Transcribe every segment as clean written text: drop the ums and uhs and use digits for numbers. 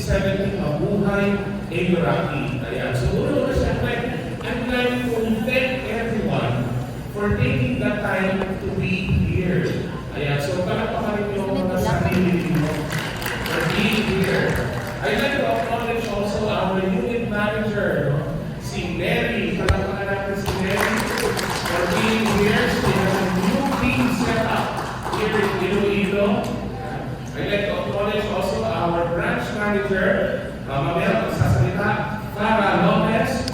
2017 Mabuhay Emirates. Ayan. So, una-una siyempre, I'd like to thank everyone for taking the time to be here. Ayan. So, palakpakan niyo mga sarili niyo for being here. I'd like to acknowledge also our unit manager, no? Si Mary. Palakpakan natin si Mary for being here. She has a new team set up here in Iloilo. I'd like to acknowledge also our branch manager, mamaya magsasalita, Clara Lopez.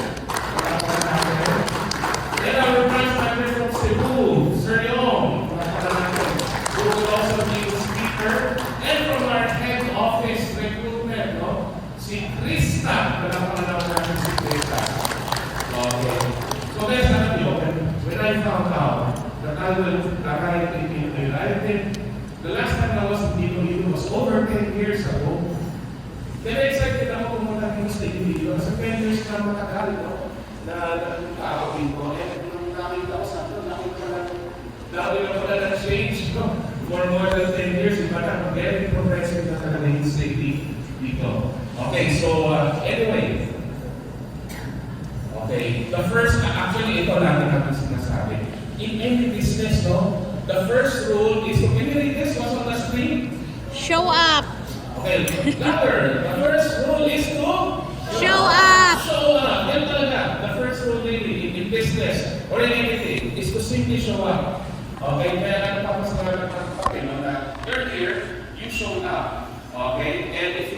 And our branch manager from Cebu, Sir Yong, who will also be the speaker. And from our head office recruitment, no? Si Krista. Palapakan natin si Krista. Okay. So guys, alam niyo, when I found out that I will arrive in Iloilo, I think the last time I was in Iloilo was over 10 years ago. Kaya excited ako pumunta dito sa Iloilo. Sa 10 years na matagal, no? Na nakakawin ko. Eh, nung nakita ko sa ito, nakita na pala na-change, no? For more than 10 years, iba na, very progressive na talaga yung safety dito. Okay, so anyway. Okay, the first, actually, ito natin natin sinasabi. In any business, no? The first rule is, can you read this? What's on the screen? Show up. Okay, louder. The first rule is to Show up. Show up. Yan talaga. The first rule really in business or in anything is to simply show up. Okay, kaya ano pa mas okay, no, na you're here, you showed up. Okay, and if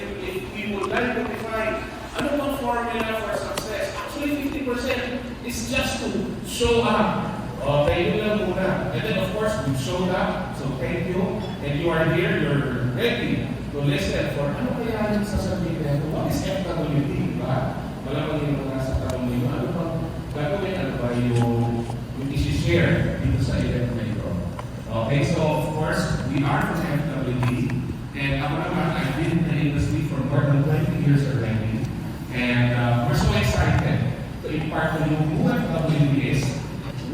you would like to define ano bang formula for success, actually 50% is just to show up. Okay, yun lang muna. And then of course, you showed up, so thank you. And you are here, you're ready to listen for ano kaya yung sasabihin na ito. What is FWD, di ba? Malamang yung mga sa tanong ninyo, ano bang gagawin, ano ba yung isi-share dito sa event na ito. Okay, so of course, we are from FWD. And ako naman, I've been in the industry for more than 20 years already. And we're so excited to impart to you who FWD is,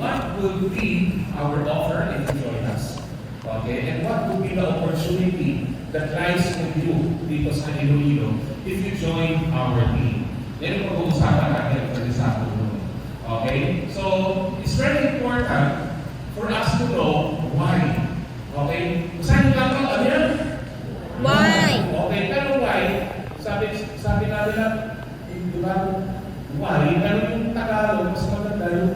what will be our offer if you join us. Okay, and what will be the opportunity that lies with you dito sa Iloilo if you join our team. Yan ang pag-uusapan natin for this afternoon. Okay, so it's very important for us to know why. Okay, saan yung lang ano yan? Why? Okay, pero why? Sabi natin na, di ba? Why? Pero yung Tagalog, mas maganda yung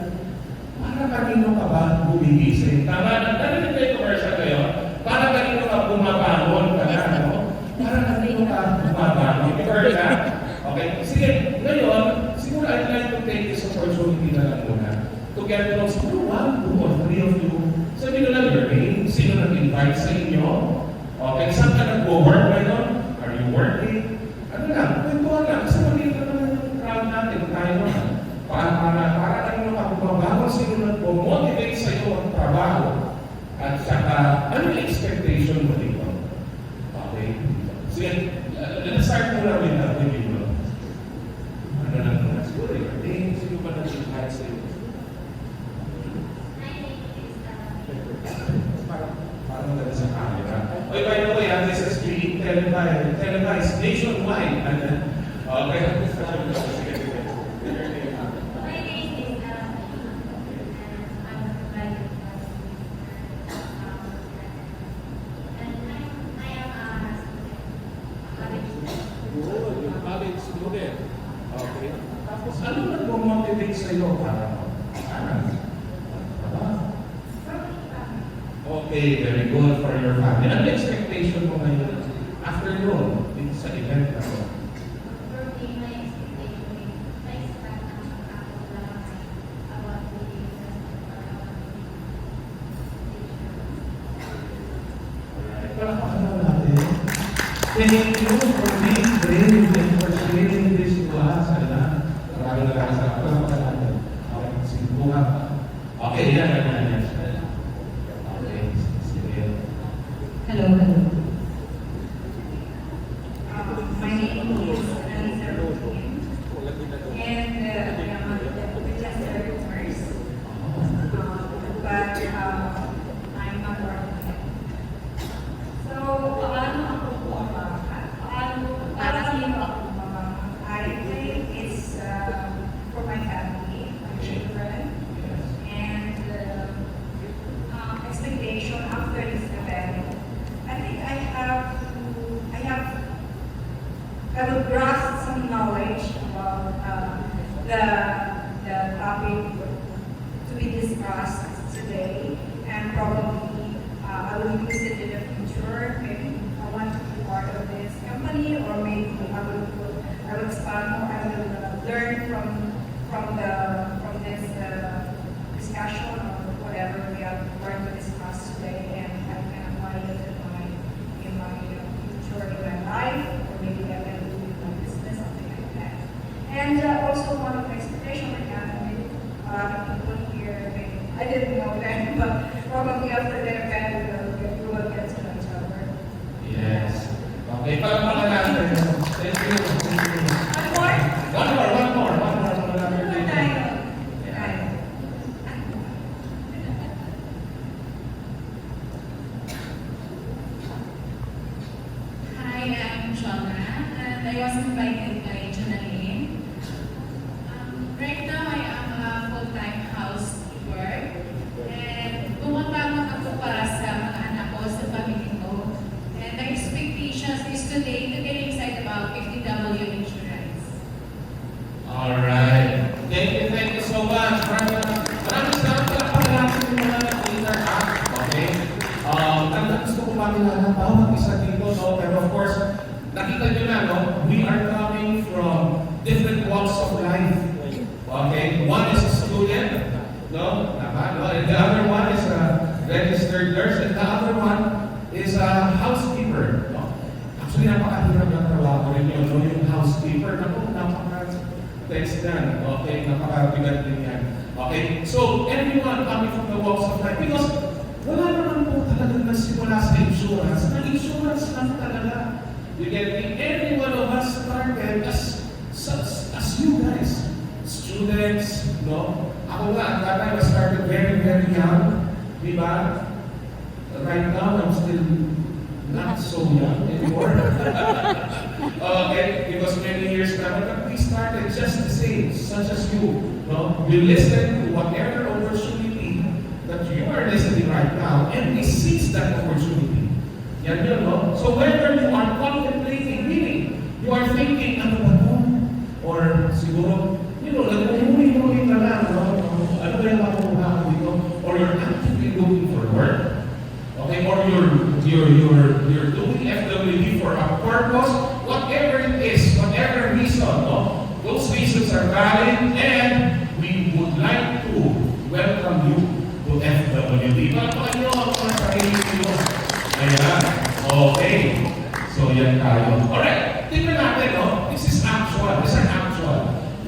para kanino ka ba bumigising? Tama na, narinig kayo commercial kayo? Para kanino ka bumabangon ka na, no? Para kanino ka bumabangon? You heard that? Okay, sige, ngayon, siguro I'd like to take this opportunity na lang muna to get to know siguro 1, 2, or 3 of you. Sabi na lang your name, sino nag-invite sa inyo? Okay, saan ka nag-work ngayon? Are you working? Ano lang, kwentuhan lang. Kasi maliit na naman yung crowd natin, tayo na. Para kanino ka bumabangon, sino nag-motivate sa iyo ang trabaho? At saka, ano yung expectation mo dito? Okay? Sige, let's start muna with that with you. Ano lang muna? Siguro yung name, sino ba nag-invite sa iyo? Parang maganda sa camera. Okay, by the way, this is being televised nationwide. Okay? Okay. Tapos ano nag-motivate sa iyo para okay, very good for your family. Ano expectation mo ngayon after yun sa event na ito? Palakpakan natin. Thank you for being brave and for sharing this to us. Maraming salamat. Palakpakan natin. Okay, siguro. Okay, yan. Okay, sige. Hello. My name is Anissa Rokin, and I am a Winchester nurse. But I'm not working. So, paano ako po para kanino I will grasp some knowledge about the topic to be discussed today, and probably I will use it in the future. Maybe I want to be part of this company, or maybe I will expand more. I will learn from this discussion or whatever we are going to discuss today, and I can apply it in my future in my life, or maybe I can do it in my business, something like that. And also one of my expectations I have with people here, maybe, I didn't know that, but probably after the event we will get to know each other. Yes. Okay, palamakan natin. Thank you. One more? One more. One more tayo. Tayo. Hi, I'm Shona, and I was invited by Janine. Right now, I am a full-time housekeeper, and tumutama ako para sa mga anak ko, sa pamilya ko. And my expectations is today to get inside about 50W insurance. Alright. Thank you so much. Maraming salamat pala natin yung mga interact. Okay? Gusto ko makilala bawat isa dito, no? Pero of course, nakita nyo na, no? We are coming from different walks of life. Okay? One is a student, no? And the other one is a registered nurse, and the other one is a housekeeper. No? Actually, napakahirap ng trabaho rin yun, no? Yung housekeeper. Thanks Dan. Okay, napakabigat din yan. Okay, so everyone coming from the walks of life, because wala naman po talagang nagsimula sa insurance. Nag-insurance lang talaga. You get me? Every one of us started as you guys. Students, no? Ako nga, that time I started very, very young. Di ba? Right now, I'm still not so young anymore. Okay, because many years now, but we started just the same, such as you. No? You listen to whatever opportunity that you are listening right now, and we seize that opportunity. Yan yun, no? So whether you are contemplating, meaning you are thinking, ano ba to? Or siguro, nag-umuli-muli ka lang, no? Ano ba yung makuha ko dito? Or you're actively looking for work. Okay, or you're doing FWD for a purpose, whatever it is, whatever reason, no? Those reasons are valid, and we would like to welcome you to FWD. Palapakain nyo ang mga sarili nyo. Ayan. Okay. So, yan tayo. Alright. Tingnan natin, no? This is actual.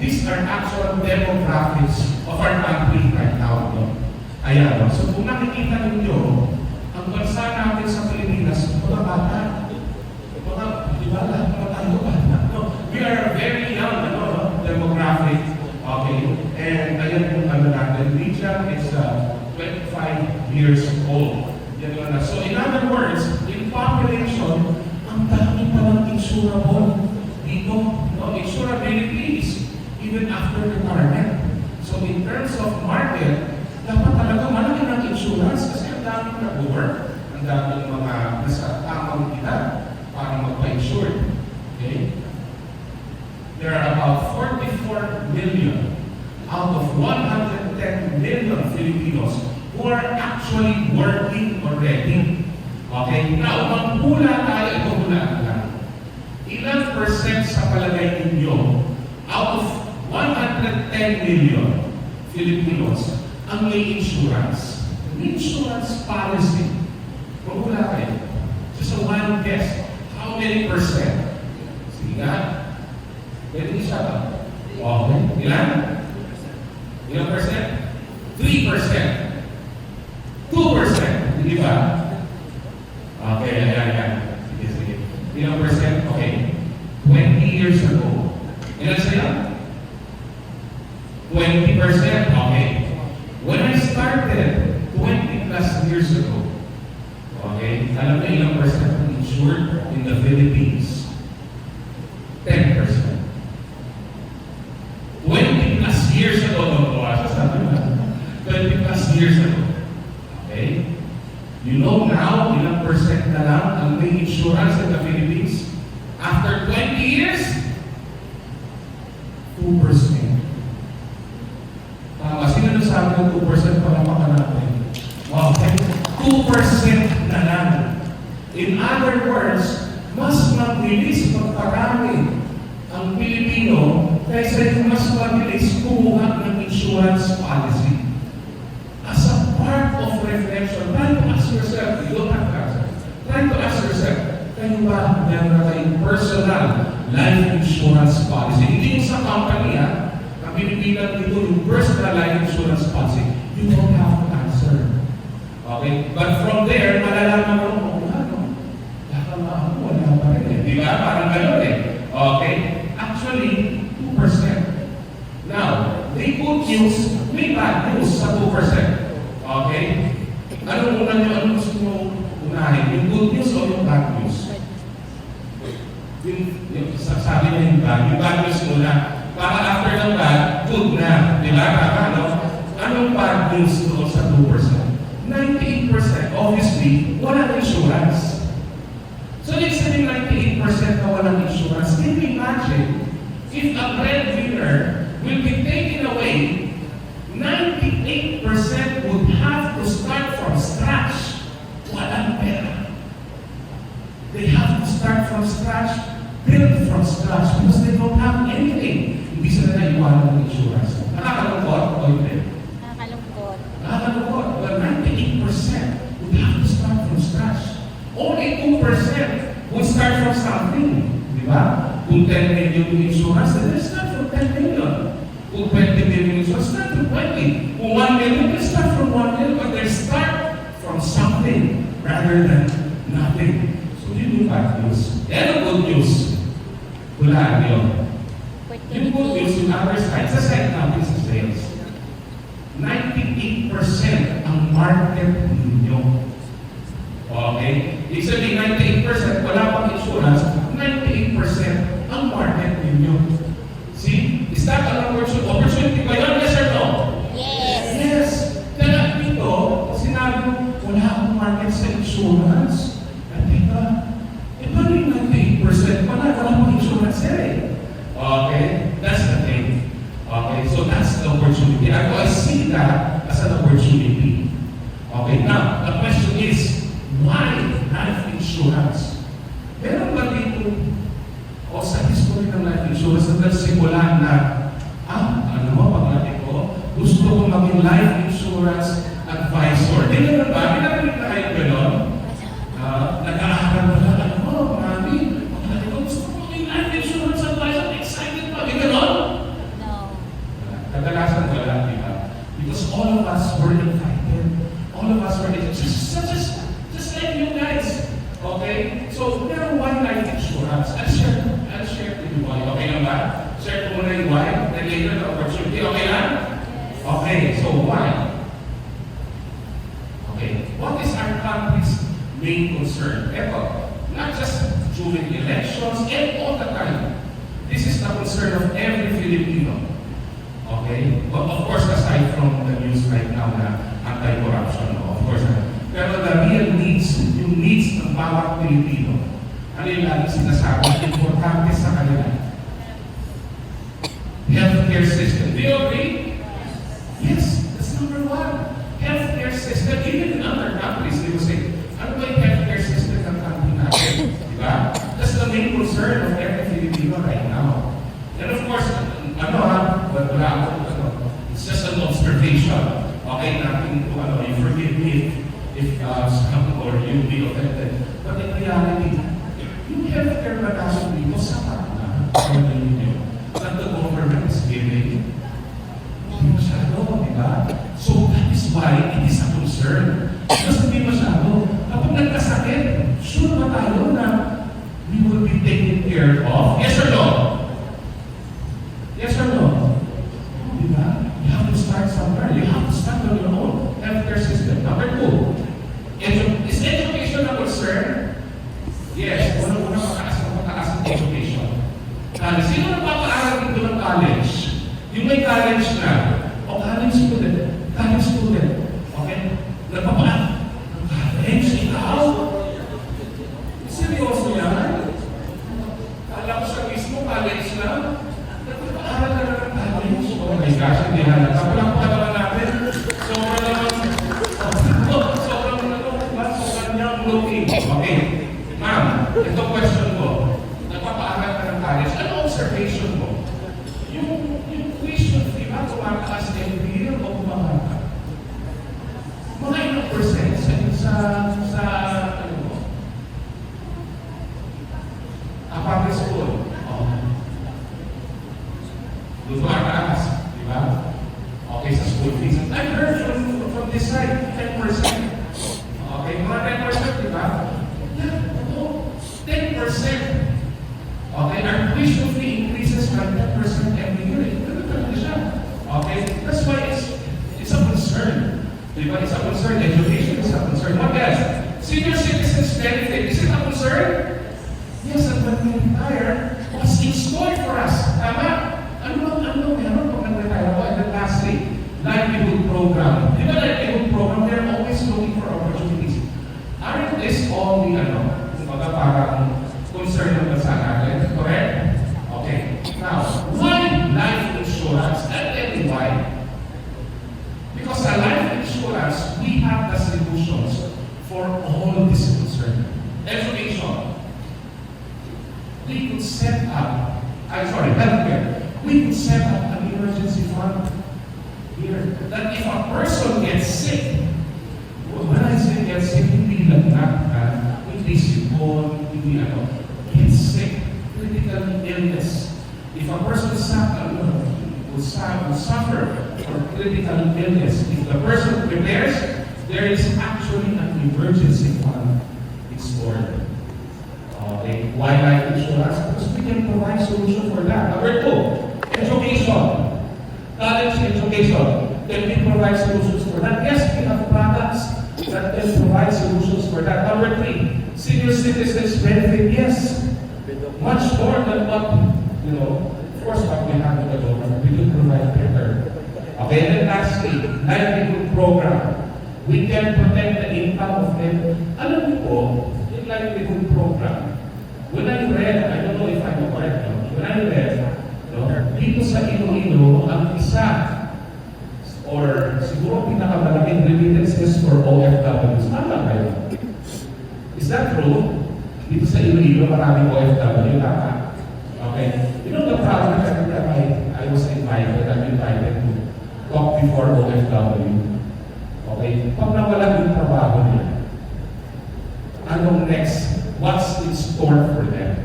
These are actual demographics of our country right now, no? Ayan, no? So, kung nakikita ninyo, ang bansa natin sa Pilipinas, mga bata, di ba, lahat mga tayo bata, no? We are very young, demographic, okay? And ayan yung natin, Richard is 25 years old. Yan lang na. So in other words, in population, ang dami pa ng insurable dito, no? Insurability even after retirement. So in terms of market, dapat talaga malaki ng insurance kasi ang daming nag-work, ang daming mga nasa tamang edad para magpa-insure. Okay? There are about 44 million out of 110 million Filipinos who are actually working already. Okay? Now, manghula tayo, ito hulaan lang. Ilang percent sa palagay ninyo out of 110 million Filipinos ang may insurance? Insurance policy. Manghula kayo. Just a one guess. How many percent? Sige nga. Pwede isa ba? Okay. Ilan? Ilang percent? 3%. 2%. Hindi ba? Okay, yan. Sige. Ilang percent? Okay. 20 years ago. Ilan sila? 20%. Okay. When I started 20 plus years ago, okay, alam mo ilang percent insured in the Philippines? 10%. 20 plus years ago, 20 plus years ago. Okay? You know now, ilang percent na lang ang may insurance in the Philippines? After after 20 years, 2%. Tama, sino nagsabi ng 2% para makanapin? Wow, 2% na lang. In other words, mas mabilis magparami ang Pilipino kaysa yung mas mabilis kumuha ng insurance policy. As a part of reflection, try to ask yourself, you don't have to answer. Try to ask yourself, kayo ba meron na kayong personal life insurance policy? Hindi yung sa company, ha? Ang binibilang dito yung personal life insurance policy. You don't have to answer. Okay? But from there, malalaman mo, baka wala pa rin eh. Di ba? Parang gano'n eh. Okay? Actually, 2%. Now, may good news, may bad news sa 2%. Okay? Anong una nyo, anong gusto nyo unahin? Yung good news o yung bad news? Yung sabi niya yung bad news muna. Para after ng bad, good na. Di ba? Ano? Anong bad news doon sa 2%? 98%, obviously, walang insurance. So, yung sabihin 98% na walang insurance, can you imagine if a breadwinner will be taken away, 98% would have to start from scratch. Walang pera. They have to start from scratch, build from scratch, because they don't have anything. Hindi sila naiwanan ng insurance. Nakakalungkot o hindi? Nakakalungkot. Nakakalungkot. Well, 98% would have to start from scratch. Only 2% would start from something. Di ba? Kung 10 million yung insurance, then they start from 10 million. Kung 20 million insurance, start from 20. Kung 1 million, they start from 1 million, but they start from something rather than nothing. So yun yung bad news. Yan ang good news. Hulaan yun. Yung good news, yung other side, sa side natin sa sales. 98% ang market ninyo. Okay? Ibig sabihin, 98% wala pang insurance, 98% ang market ninyo. See? Is that an opportunity ba yun? Yes or no? Yes. Yes. Kaya dito, sinabi mo, wala akong market sa insurance. At diba? Paano yung 98%? Wala pang insurance eh. Okay? That's the thing. Okay? So that's the opportunity. I see that as an opportunity. Okay? Now, the question is, why life insurance? Meron ba dito o sa history ng life insurance na nagsimula na, ano mo, paglaki ko, gusto ko maging life insurance advisor. Di naman ba? Pinarinig na kayo gano'n? Nag-aaral na lang, ano mo, mami, paglaki ko, gusto ko maging life insurance advisor. Excited pa. Di gano'n? No. Kadalasan wala, di ba? Because all of us were invited. All of us were just like you guys. Okay? So, pero why life insurance? I'll share with you why. Okay lang ba? Share ko muna yung why. Then later the opportunity. Okay lang? Okay, so why? Okay, what is our country's main concern? Ito, not just during elections and all the time. This is the concern of every Filipino. Okay? But of course, aside from the news right now na anti-corruption, of course, pero the real needs, yung needs ng bawat Pilipino, ano yung lagi sinasabi, importante sa kanila? Healthcare system. Do you agree? Yes, that's number one. Healthcare system. Even in other countries, they will say, ano ba yung healthcare system ng country natin? Diba? That's the main concern of every Filipino right now. And of course, wala ako, it's just an observation. Okay, nothing to, you forgive me if some or you be offended. But in reality, yung healthcare na kaso dito, sapat na. That the government is giving. Hindi masyado, di ba? So that is why it is a concern. Because hindi masyado. Kapag nagkasakit, sure ba tayo na we will be taken care of? Yes or no? Yes or no? Diba? You have to start somewhere. You have to start on your own healthcare system. Number two, is education a concern? Yes. Unang-una mataas ang education. Sino nagpapaaral dito ng college? Yung may college na, o college student, okay? Nagpapaaral ng college, ikaw? Seryoso yan? Kala ko Tihana. Kapalakpakan naman natin. Sobrang niyang looking. Okay. Ma'am, ito question ko. Nagpapaaral ka ng college. Ano observation mo? Yung tuition fee ba tumataas every year o bumababa? Mga ilang percent sa ano mo? Public school. Tumataas, di ba? Okay, sa school fees. I've heard from this side, 10%. Okay, mga 10%, di ba? Yeah, no, 10%. Okay, our tuition fee increases by 10% every year. Ito talaga siya. Okay, that's why it's a concern. Di ba? It's a concern. Education is a concern. What else? Senior citizens benefit. Is it a concern? Yes, and when we retire, what's in store for us? Tama? Ano meron pag nag-retire ako? And then lastly, livelihood program. Di ba livelihood program, they're always looking for opportunities. Aren't this all the, kumbaga parang concern ng bansa natin? Correct? Okay. Now, why life insurance? I'll tell you why. Because sa life insurance, we have the solutions for all this concern. Education. We could set up, healthcare. We could set up an emergency fund here that if a person gets sick, when I say get sick, hindi lang hindi sipon, hindi gets sick, critical illness. If a person will suffer from critical illness, if the person prepares, there is actually an emergency fund installed. Okay, why life insurance? Because we can provide solution for that. Number 2, education. College education. Can we provide solutions for that? Yes, we have products that can provide solutions for that. Number 3, senior citizens benefit. Yes, much more than what, of course, what we have in the government. We can provide better. Okay, and then lastly, livelihood program. We can protect the income of them. Alam niyo po, yung livelihood program, when I read, I don't know if I'm correct, when I read, dito sa Iloilo, ang isa, or siguro pinakamalaking remittances for OFWs. Tama kayo? Is that true? Dito sa Iloilo, maraming OFW. Tama? Okay. You know the problem that I was invited, I'm invited to talk before OFW. Okay? Pag nawala yung trabaho niya, anong next? What's in store for them?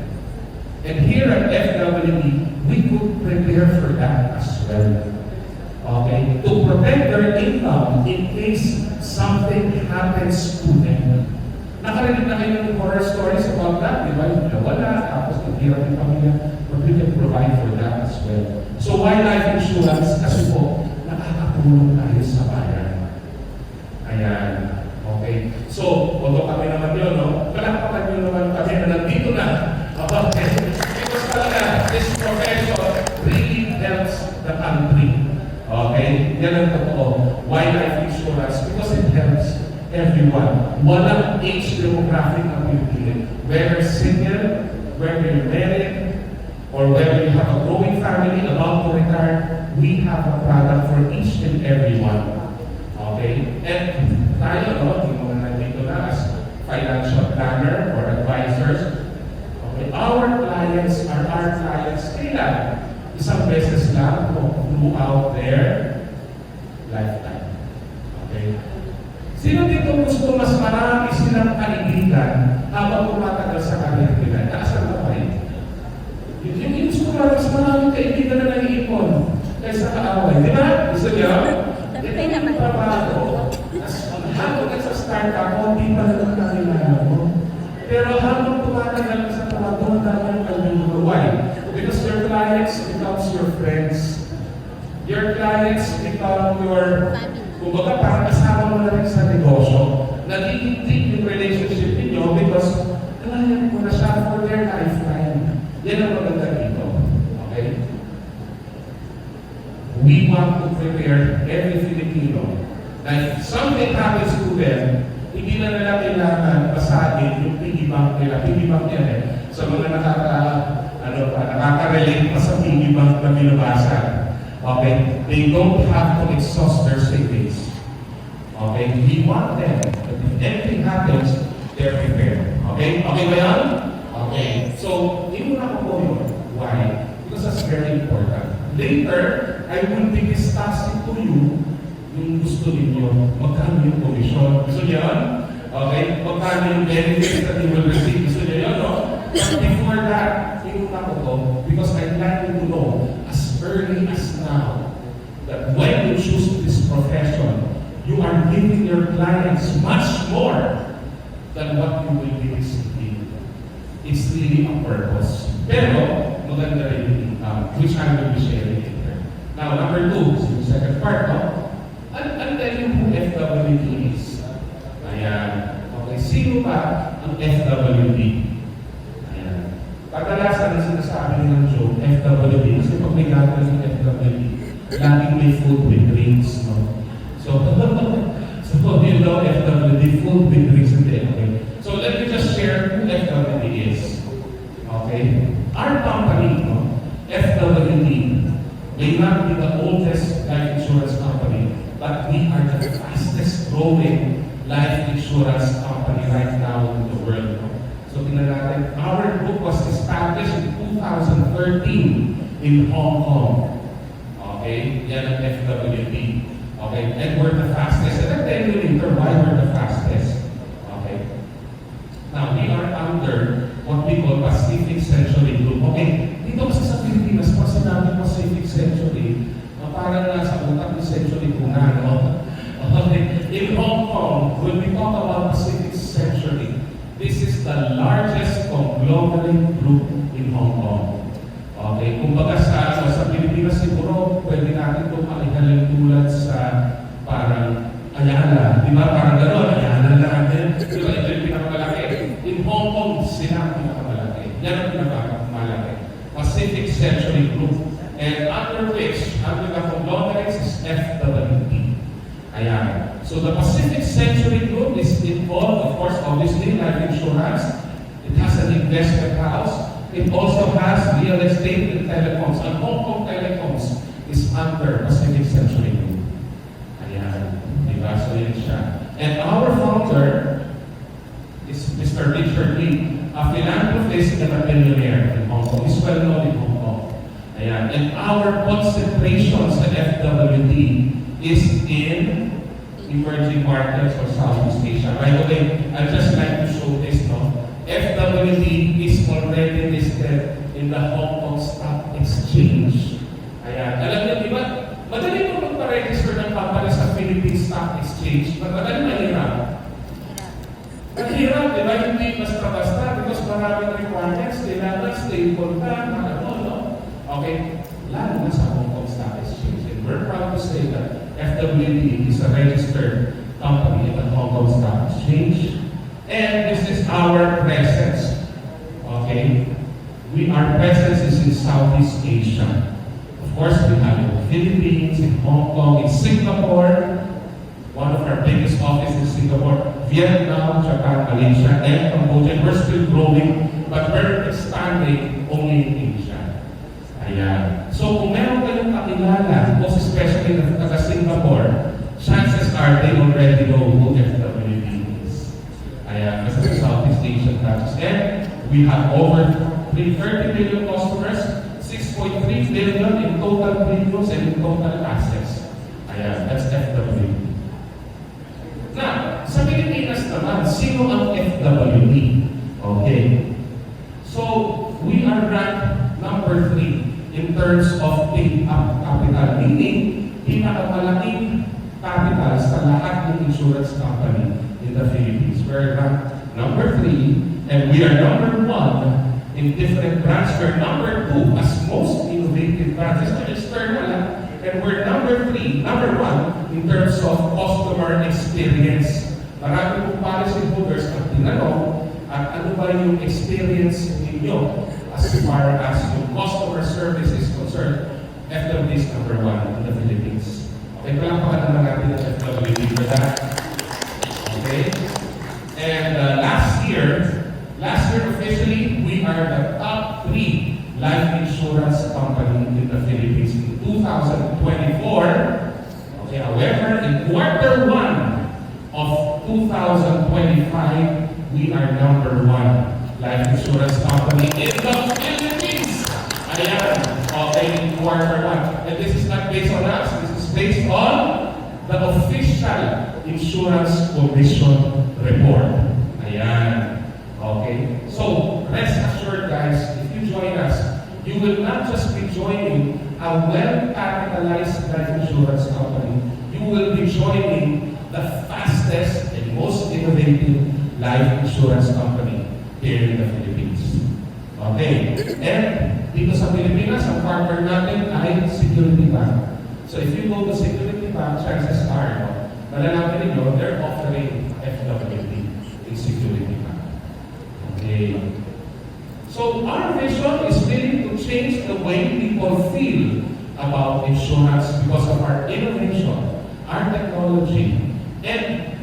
And here at FWD, we could prepare for that as well. Okay? To protect their income in case something happens to them. Nakarinig na kayo ng horror stories about that, di ba? Yung nawala, tapos naghirap yung pamilya, but we can provide for that as well. So why life insurance? Kasi po, nakakatulong tayo sa bayan. Ayan. Okay. So, although kami naman yun, palakpakan nyo naman kami na nandito na. Okay. Because talaga, this profession really helps the country. Okay? Yan ang totoo. Why life insurance? Because it helps everyone. Walang age demographic ang pipili. Whether single, whether you're married, or whether you have a growing family about to retire, we have a product for each and every one. Okay? And tayo, yung mga nandito na as financial planner or advisors, okay, our clients are our clients. Kailan? Isang beses lang throughout their lifetime. Okay? Sino dito gusto mas marami silang kaibigan habang tumatagal sa kanyang nila? Naasan na ba yun? Yung gusto mas maraming kaibigan na nag-iipon kaysa kaaway. Di ba? Gusto niyo? Ito yung trabaho. Habang nagsa-start ako, di pa naman nakilala mo. Pero habang tumatagal sa trabaho, dahil kanyang why? Because your clients becomes your friends. Your clients become your, kumbaga parang kasama mo na rin sa negosyo. Nagiging deep yung relationship ninyo because kalayan mo na siya for their lifetime. Yan ang maganda dito. Okay? We want to prepare every Filipino that if something happens to them, hindi na nila kailangan basahin yung piggy bank nila. Piggy bank yan eh. Sa mga nakaka-relate pa sa piggy bank na binabasa. Okay? They don't have to exhaust their savings. Okay? We want them that if anything happens, they're prepared. Okay? Okay ba yan? Okay. So, inuna ko po yun. Why? Because that's very important. Later, I will be discussing to you yung gusto ninyo. Magkano yung commission? Gusto niyo yan? Okay? Magkano yung benefits that you will receive? Gusto niyo yan, no? But before that, inuna ko to because I'd like you to know as early as now that when you choose this profession, you are giving your clients much more than what you will be receiving. It's really a purpose. Pero, maganda rin yung income, which I will be sharing later. Now, number 2, the second part, no? I'll tell you who FWD is. Ayan. Okay, sino ba ang FWD? Ayan. Kadalasan na sinasabi ng joke, FWD, kasi pag may gagawin ng FWD, laging may food with drinks, no? So, you know FWD, food with drinks, okay? So, let me just share who FWD is. Okay? Our company, no, FWD, may not be the oldest life insurance company, but we are the fastest growing life insurance company right now in the world. No? So, tingnan natin, our group was established in 2013 in Hong Kong. Okay? Yan ang FWD. Okay? And we're the fastest. And I'll tell you later why we're the fastest. Okay? Now, we are under what we call Pacific Century Group. Okay? Dito kasi sa Pilipinas, pag sinabi Pacific Century, parang nasa utak ni Century kung ano. Okay? In Hong Kong, when we talk about Pacific Century, this is the largest conglomerate group in Hong Kong. Okay? Kung baga sa Pilipinas siguro, pwede natin itong makihalin tulad sa parang Ayala. Di ba? Parang gano'n, Ayala natin. Di ba? Ito yung pinakamalaki. In Hong Kong, sila ang pinakamalaki. Yan ang pinakamalaki. Pacific Century Group. And under which, under the conglomerates is FWD. Ayan. So the Pacific Century Group is involved, of course, obviously, life insurance. It has an investment house. It also has real estate and telecoms. And Hong Kong Telecoms is under Pacific Century Group. Ayan. Diba? So yun siya. And our founder is Mr. Richard Lee, a philanthropist and a millionaire in Hong Kong. He's well known in Hong Kong. Ayan. And our concentration sa FWD is in emerging markets or Southeast Asia. By the way, I'd just like to show this, no? FWD is already listed in the Hong Kong Stock Exchange. Ayan. Alam niyo, di ba? Madali mo magpa-register ng company sa Philippine Stock Exchange. Madali mahirap. Mahirap, di ba? Hindi basta-basta because maraming requirements. Kailangan stable ka, ano, no? Okay? Lalo na sa Hong Kong Stock Exchange. And we're proud to say that FWD is a registered company at the Hong Kong Stock Exchange. And this is our presence. Okay? Our presence is in Southeast Asia. Of course, we have in the Philippines, in Hong Kong, in Singapore. One of our biggest offices in Singapore, Vietnam, Japan, Malaysia, and Cambodia. We're still growing, but we're expanding only in Asia. Ayan. So, kung meron kayong kakilala, most especially na taga Singapore, chances are they already know who FWD is. Ayan. Kasi sa Southeast Asian countries. And we have over 30 million customers, 6.3 billion in total premiums and in total assets. Ayan. That's FWD. Now, sa Pilipinas naman, sino ang FWD? Okay. So, we are ranked number 3 in terms of paid-up capital, meaning pinakamalaking capital sa lahat ng insurance company in the Philippines. We're ranked number 3, and we are number 1 in different brands. We're number 2 as most innovative brands. It's external, and we're number 1 in terms of customer experience. Marami pong policy holders ang tinanong at ano ba yung experience ninyo as far as yung customer service is concerned. FWD is number 1 in the Philippines. Okay, palakpakan naman natin ang FWD for that. Okay? And last year officially, we are the top 3 life insurance company in the Philippines in 2024. Okay, however, in quarter 1 of 2025, we are number 1 life insurance company in the Philippines. Ayan, okay, in quarter 1. And this is not based on us, this is based on the official Insurance Commission report. Ayan. Okay? So, rest assured guys, if you join us, you will not just be joining a well-capitalized life insurance company, you will be joining the fastest and most innovative life insurance company here in the Philippines. Okay? And dito sa Pilipinas, ang partner natin ay Security Bank. So if you go to Security Bank, chances are, malalaman ninyo, they're offering FWD in Security Bank. Okay. So our vision is really to change the way people feel about insurance because of our innovation, our technology, and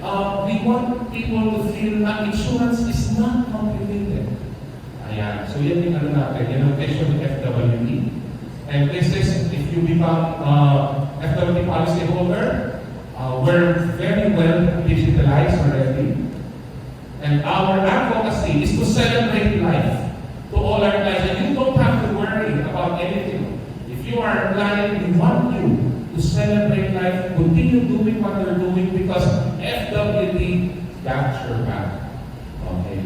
we want people to feel that insurance is not complicated. Ayan. So yan yung ano natin, yan ang vision ng FWD. And this is, if you become FWD policy holder, we're very well digitalized already. And our advocacy is to celebrate life to all our clients. And you don't have to worry about anything. If you are a client, we want you to celebrate life, continue doing what you're doing because FWD got your back. Okay.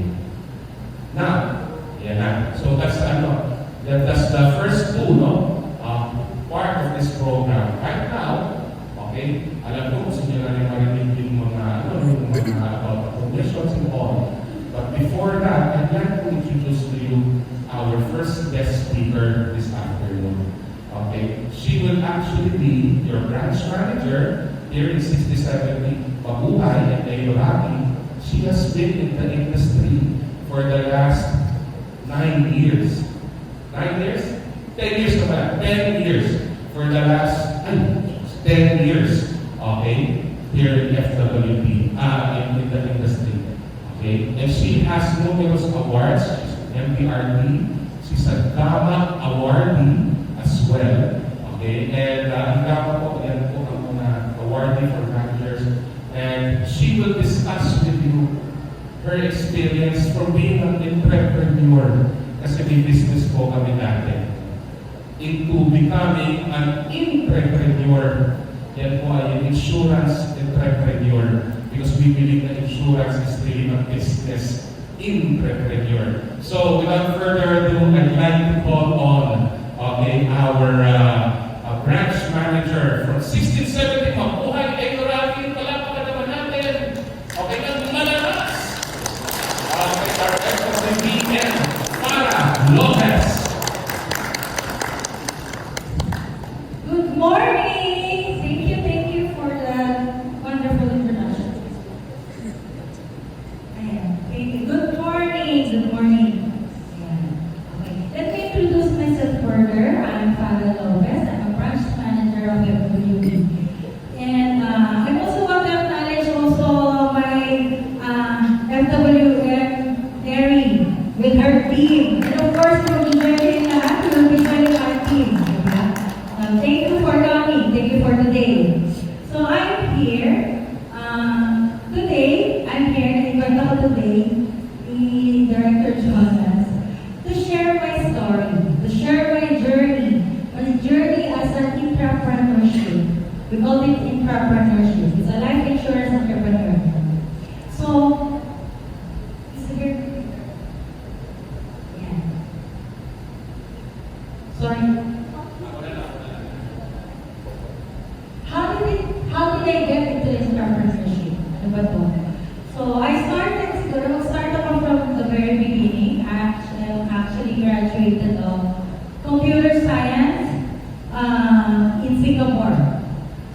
Now, yan na. So that's the first two, no? Part of this program. Right now, okay, alam ko gusto niyo na rin marinig yung mga about conditions and all. But before that, I'd like to introduce to you our first guest speaker this afternoon. Okay, she will actually be your branch manager here in 6070 Mabuhay and Ayoraki. She has been in the industry for the last 9 years. 9 years? 10 years naman. 10 years. For the last 10 years. Okay? Here in FWD. In the industry. Okay? And she has numerous awards. She's an MPRD. She's a GAMA awardee as well. Okay? And ang GAMA po, yan po ang mga awardee for managers. And she will discuss with you her experience from being an entrepreneur. Kasi may business po kami dati. Into becoming an entrepreneur. Yan po ay an insurance entrepreneur. Because we believe that insurance is really a business entrepreneur. So without further ado, I'd like to call on our branch manager from 1670 Mabuhay Ayoraki. Palakpakan naman natin. Okay na, malakas. Okay, our FWD Farah Lopez. Good morning! Thank you for that wonderful introduction. Ayan. Thank you. Good morning! Ayan. Okay. Let me introduce myself further. I'm Farah Lopez. I'm a branch manager of FWD. And I also want to acknowledge also my FWM Mary with her team. And of course, from the joining lahat, we will be joining our team. Diba? Thank you for coming. Thank you for today. So I'm here. Invite ako today, ni Director Jonas, to share my story, to share my journey as an intrapreneurship. We call it intrapreneurship. It's a life insurance entrepreneur. So, yeah. Sorry. How did I get into entrepreneurship? Ano ba to? So I started off from the very beginning. I actually graduated of computer science in Singapore.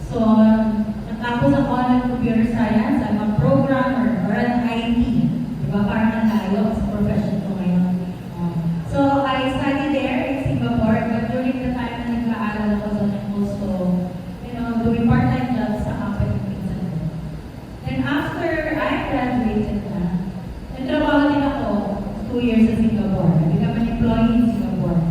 So natapos ako ng computer science. I'm a programmer or an IT. Diba? Parang ang layo sa profession ko ngayon. So I studied there in Singapore, but during the time na nag-aaral ako doon, I'm also, doing part-time jobs sa company minsan. Then after I graduated na, nagtrabaho din ako 2 years sa Singapore. I became an employee in Singapore.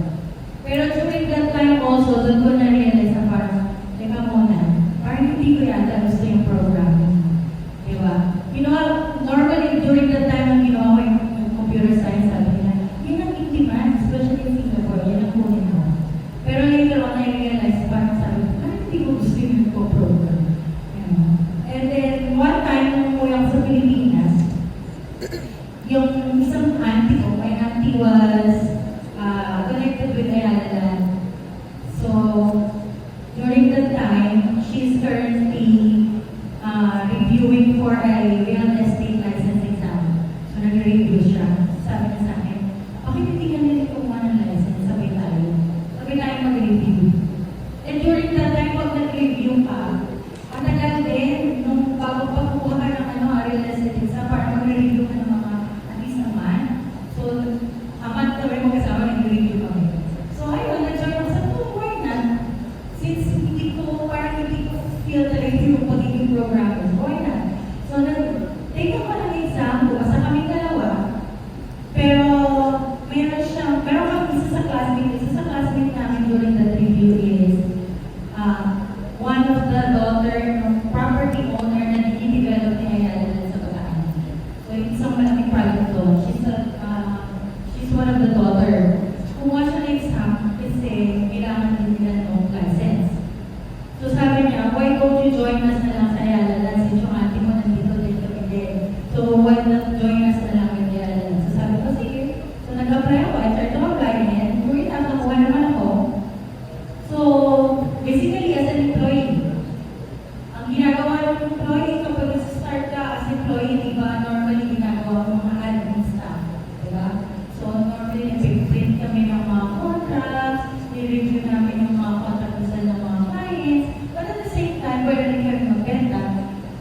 nire-review namin yung mga contractual ng mga clients, but at the same time, pwede rin kami magbenta.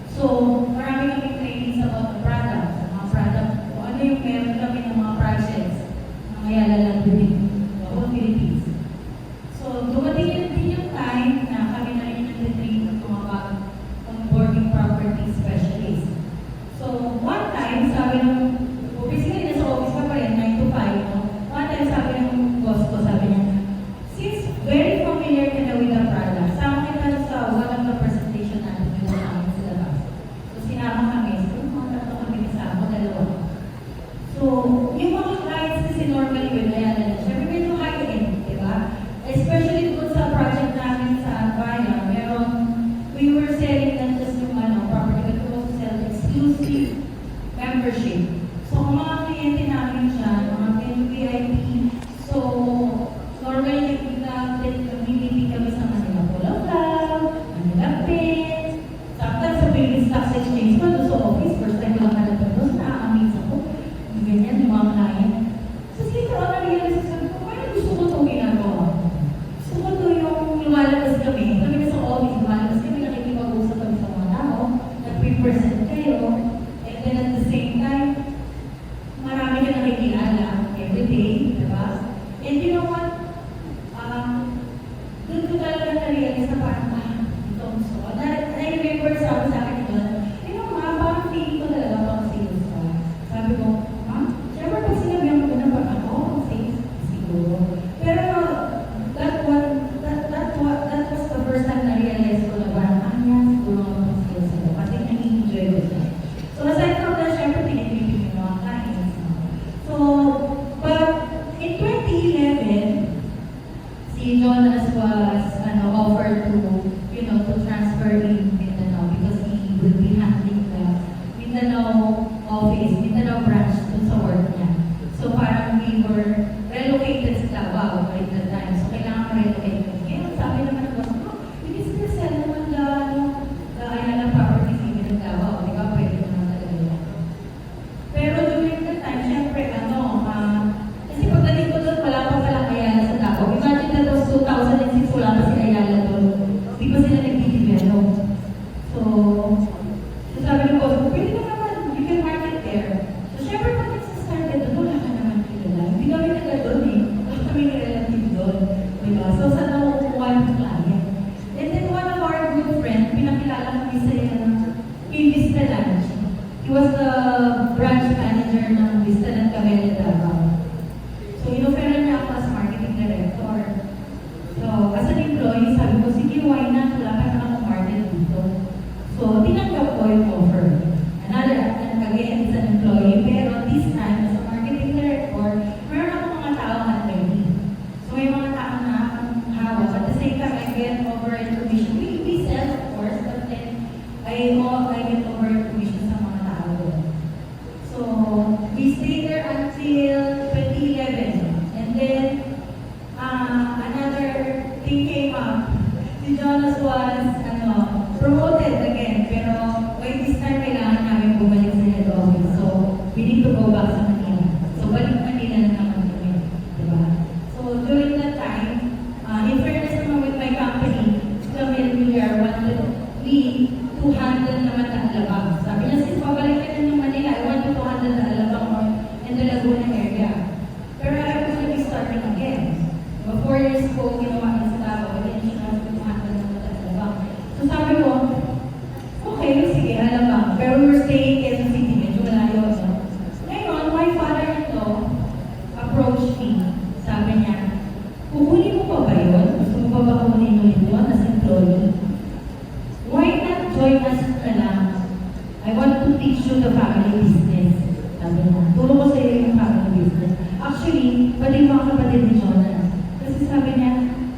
So, marami kami trainings about the product, sa mga product, kung ano yung meron kami ng mga projects na mayala lang within the whole Philippines. So, dumating din yung time na kami na rin nag-train ng mga onboarding property specialist. So, one time, sabi ng, basically nasa office pa rin, 9 to 5, no? One time sabi ng boss ko, sabi niya, since very familiar ka na with the product, sama kita sa one of the presentation natin yung namin sa labas. So, sinama kami, so, mga tatlo kami kasama, dalawa. So, yung mga clients kasi normally with Ayala na siya, medyo high-end, di ba? Especially doon sa project namin sa Bayan, meron, we were selling not just yung property, but we also sell exclusive membership. So, ang mga kliyente namin siya, mga VIP, so, normally nag-meeting kami sa Manila Pulaw, Manila Pet, sometimes sa Philippine Stock Exchange pa, doon sa office, first time lang na doon, na-amaze ako. Ganyan, yung mga client. So, later on, na-realize ko, sabi ko, parang gusto ko itong ginagawa. Gusto ko ito yung lumalabas kami. Kami na sa office, lumalabas kami, nakikipag-usap kami sa mga tao, nag-present kayo, and then at the same time, marami ka nakikilala every day, di ba? And you know what? Doon ko talaga na-realize na parang, ito ang gusto ko. I-remember sabi sa akin doon, parang feeling ko talaga pang sales ka. Sabi ko, syempre pag sinabihan ko na parang ako, sales, siguro. Pero that was the first time na-realize ko na parang, siguro ako pang sales ako. Kasi nag-enjoy ko siya. So aside from that, syempre pinipipin yung mga clients. So, but in 2011, si Jonas was offered to transfer in Mindanao because he will be handling the Mindanao office, Mindanao branch dun sa work niya. So parang we were relocated sa Davao at that time. So kailangan ma-relocate kami. Ngayon, sabi naman ng boss ko, hindi sila sell naman the Ayala properties in Davao. Di ba? Pwede naman talaga yun. Pero during that time, syempre, kasi pagdating ko doon, wala pa palang Ayala sa Davao. Imagine that was 2006, wala pa si Ayala doon. Di ba sila nag-develop? So sabi ng boss ko, pwede ka naman, you can market there. So syempre, pag nagsastarted doon, wala ka naman kilala. Hindi kami taga doon eh. Wala kami relative doon. Diba? So saan ako kukuha yung client? And then one of our good friends, pinakilala kami sa Vista Lunch. He was the branch manager ng Vista ng Cabela Davao. So, in-offer niya ako as marketing director. So, as an employee, sabi ko, sige, why not? Wala ka na akong market dito. So, tinanggap ko yung offer. Again, as an employee, pero this time, as a marketing director, meron akong mga taong attorney. So, may mga taong na akong hawak. At the same time, I get override commission. We sell, of course, but then, I get override commission sa mga tao doon. So, we stayed there until 2011. And then, another thing came up. Si Jonas was promoted again. Pero, by this time, kailangan namin bumalik sa head office. So, we need to go back sa Manila. So, balik Manila na naman kami. Diba? So, during that time, in fairness naman with my company, we wanted me to handle naman ang Alabang. Sabi niya, since pabalik ka na ng Manila, I want you to handle the Alabang or in the Laguna area. Pero I was going to be starting again. Diba, 4 years ago, ginawa niya sa Davao, and then siya was to handle naman ang Alabang. So sabi ko, okay, sige, Alabang. Pero we were staying in Quezon City, medyo malayo. So, ngayon, my father-in-law approached me. Sabi niya, kukunin mo pa ba yun? Gusto mo pa ba kukunin mo yun as employee? Why not join us na lang? I want to teach you the family business. Sabi niya, turo ko sa iyo yung family business. Actually, pati yung mga kapatid ni Jonas. Kasi sabi niya,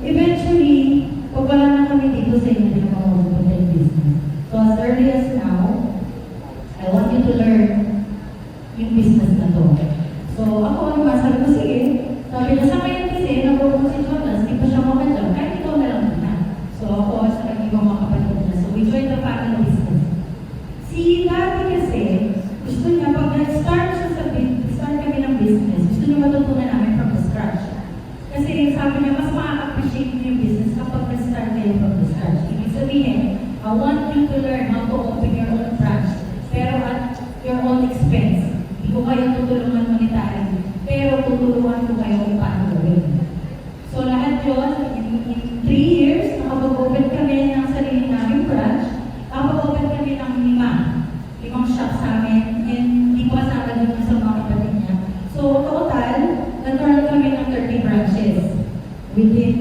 eventually, pag wala na kami dito sa inyo, yung mga hotel business. So as early as now, I want you to learn yung business na to. So ako naman, sabi ko, sige. Sabi niya, sa ngayon kasi, nabuo si Jonas, di pa siya makadyan, kahit ikaw na lang na. So ako, sa nag-ibang mga kapatid niya. So we joined the family business. Si Daddy kasi, gusto niya, pag nag-start siya start kami ng business, gusto niya matutunan namin from the scratch. want you to learn how to open your own branch, pero at your own expense. Hindi ko kayo tutulungan monetary, pero tutulungan ko kayo kung paano gawin. So lahat yun, in 3 years, nakapag-open kami ng sarili naming branch, nakapag-open kami ng 5 shop sa amin, and hindi ko kasama dun sa mga kapatid niya. So total, nag-run kami ng 30 branches within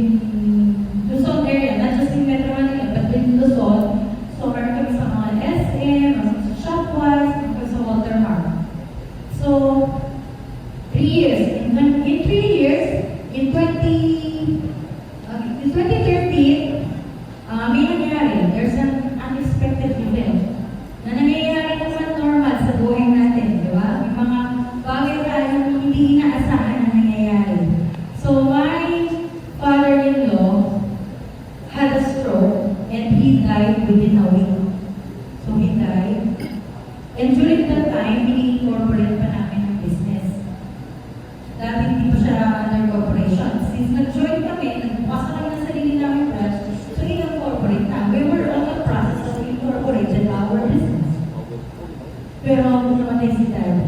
Luzon area, not just in Metro Manila, but in Luzon. So meron kami sa mga SM, sa Shopwise, sa Walter Mart. So, 3 years. In 3 years, in 2013, may nangyari. There's an unexpected event na nangyayari naman normal sa buhay natin, di ba? May mga bagay tayo hindi inaasahan na nangyayari. So, my father-in-law had a stroke and he died within a week. So, he died. And during that time, ini-incorporate pa namin ang business. Dati hindi pa siya under corporation. Since nag-join kami, nagbukas kami ng sarili namin branch, so in-incorporate na. We were on the process of incorporating our business. Pero namatay si Daddy.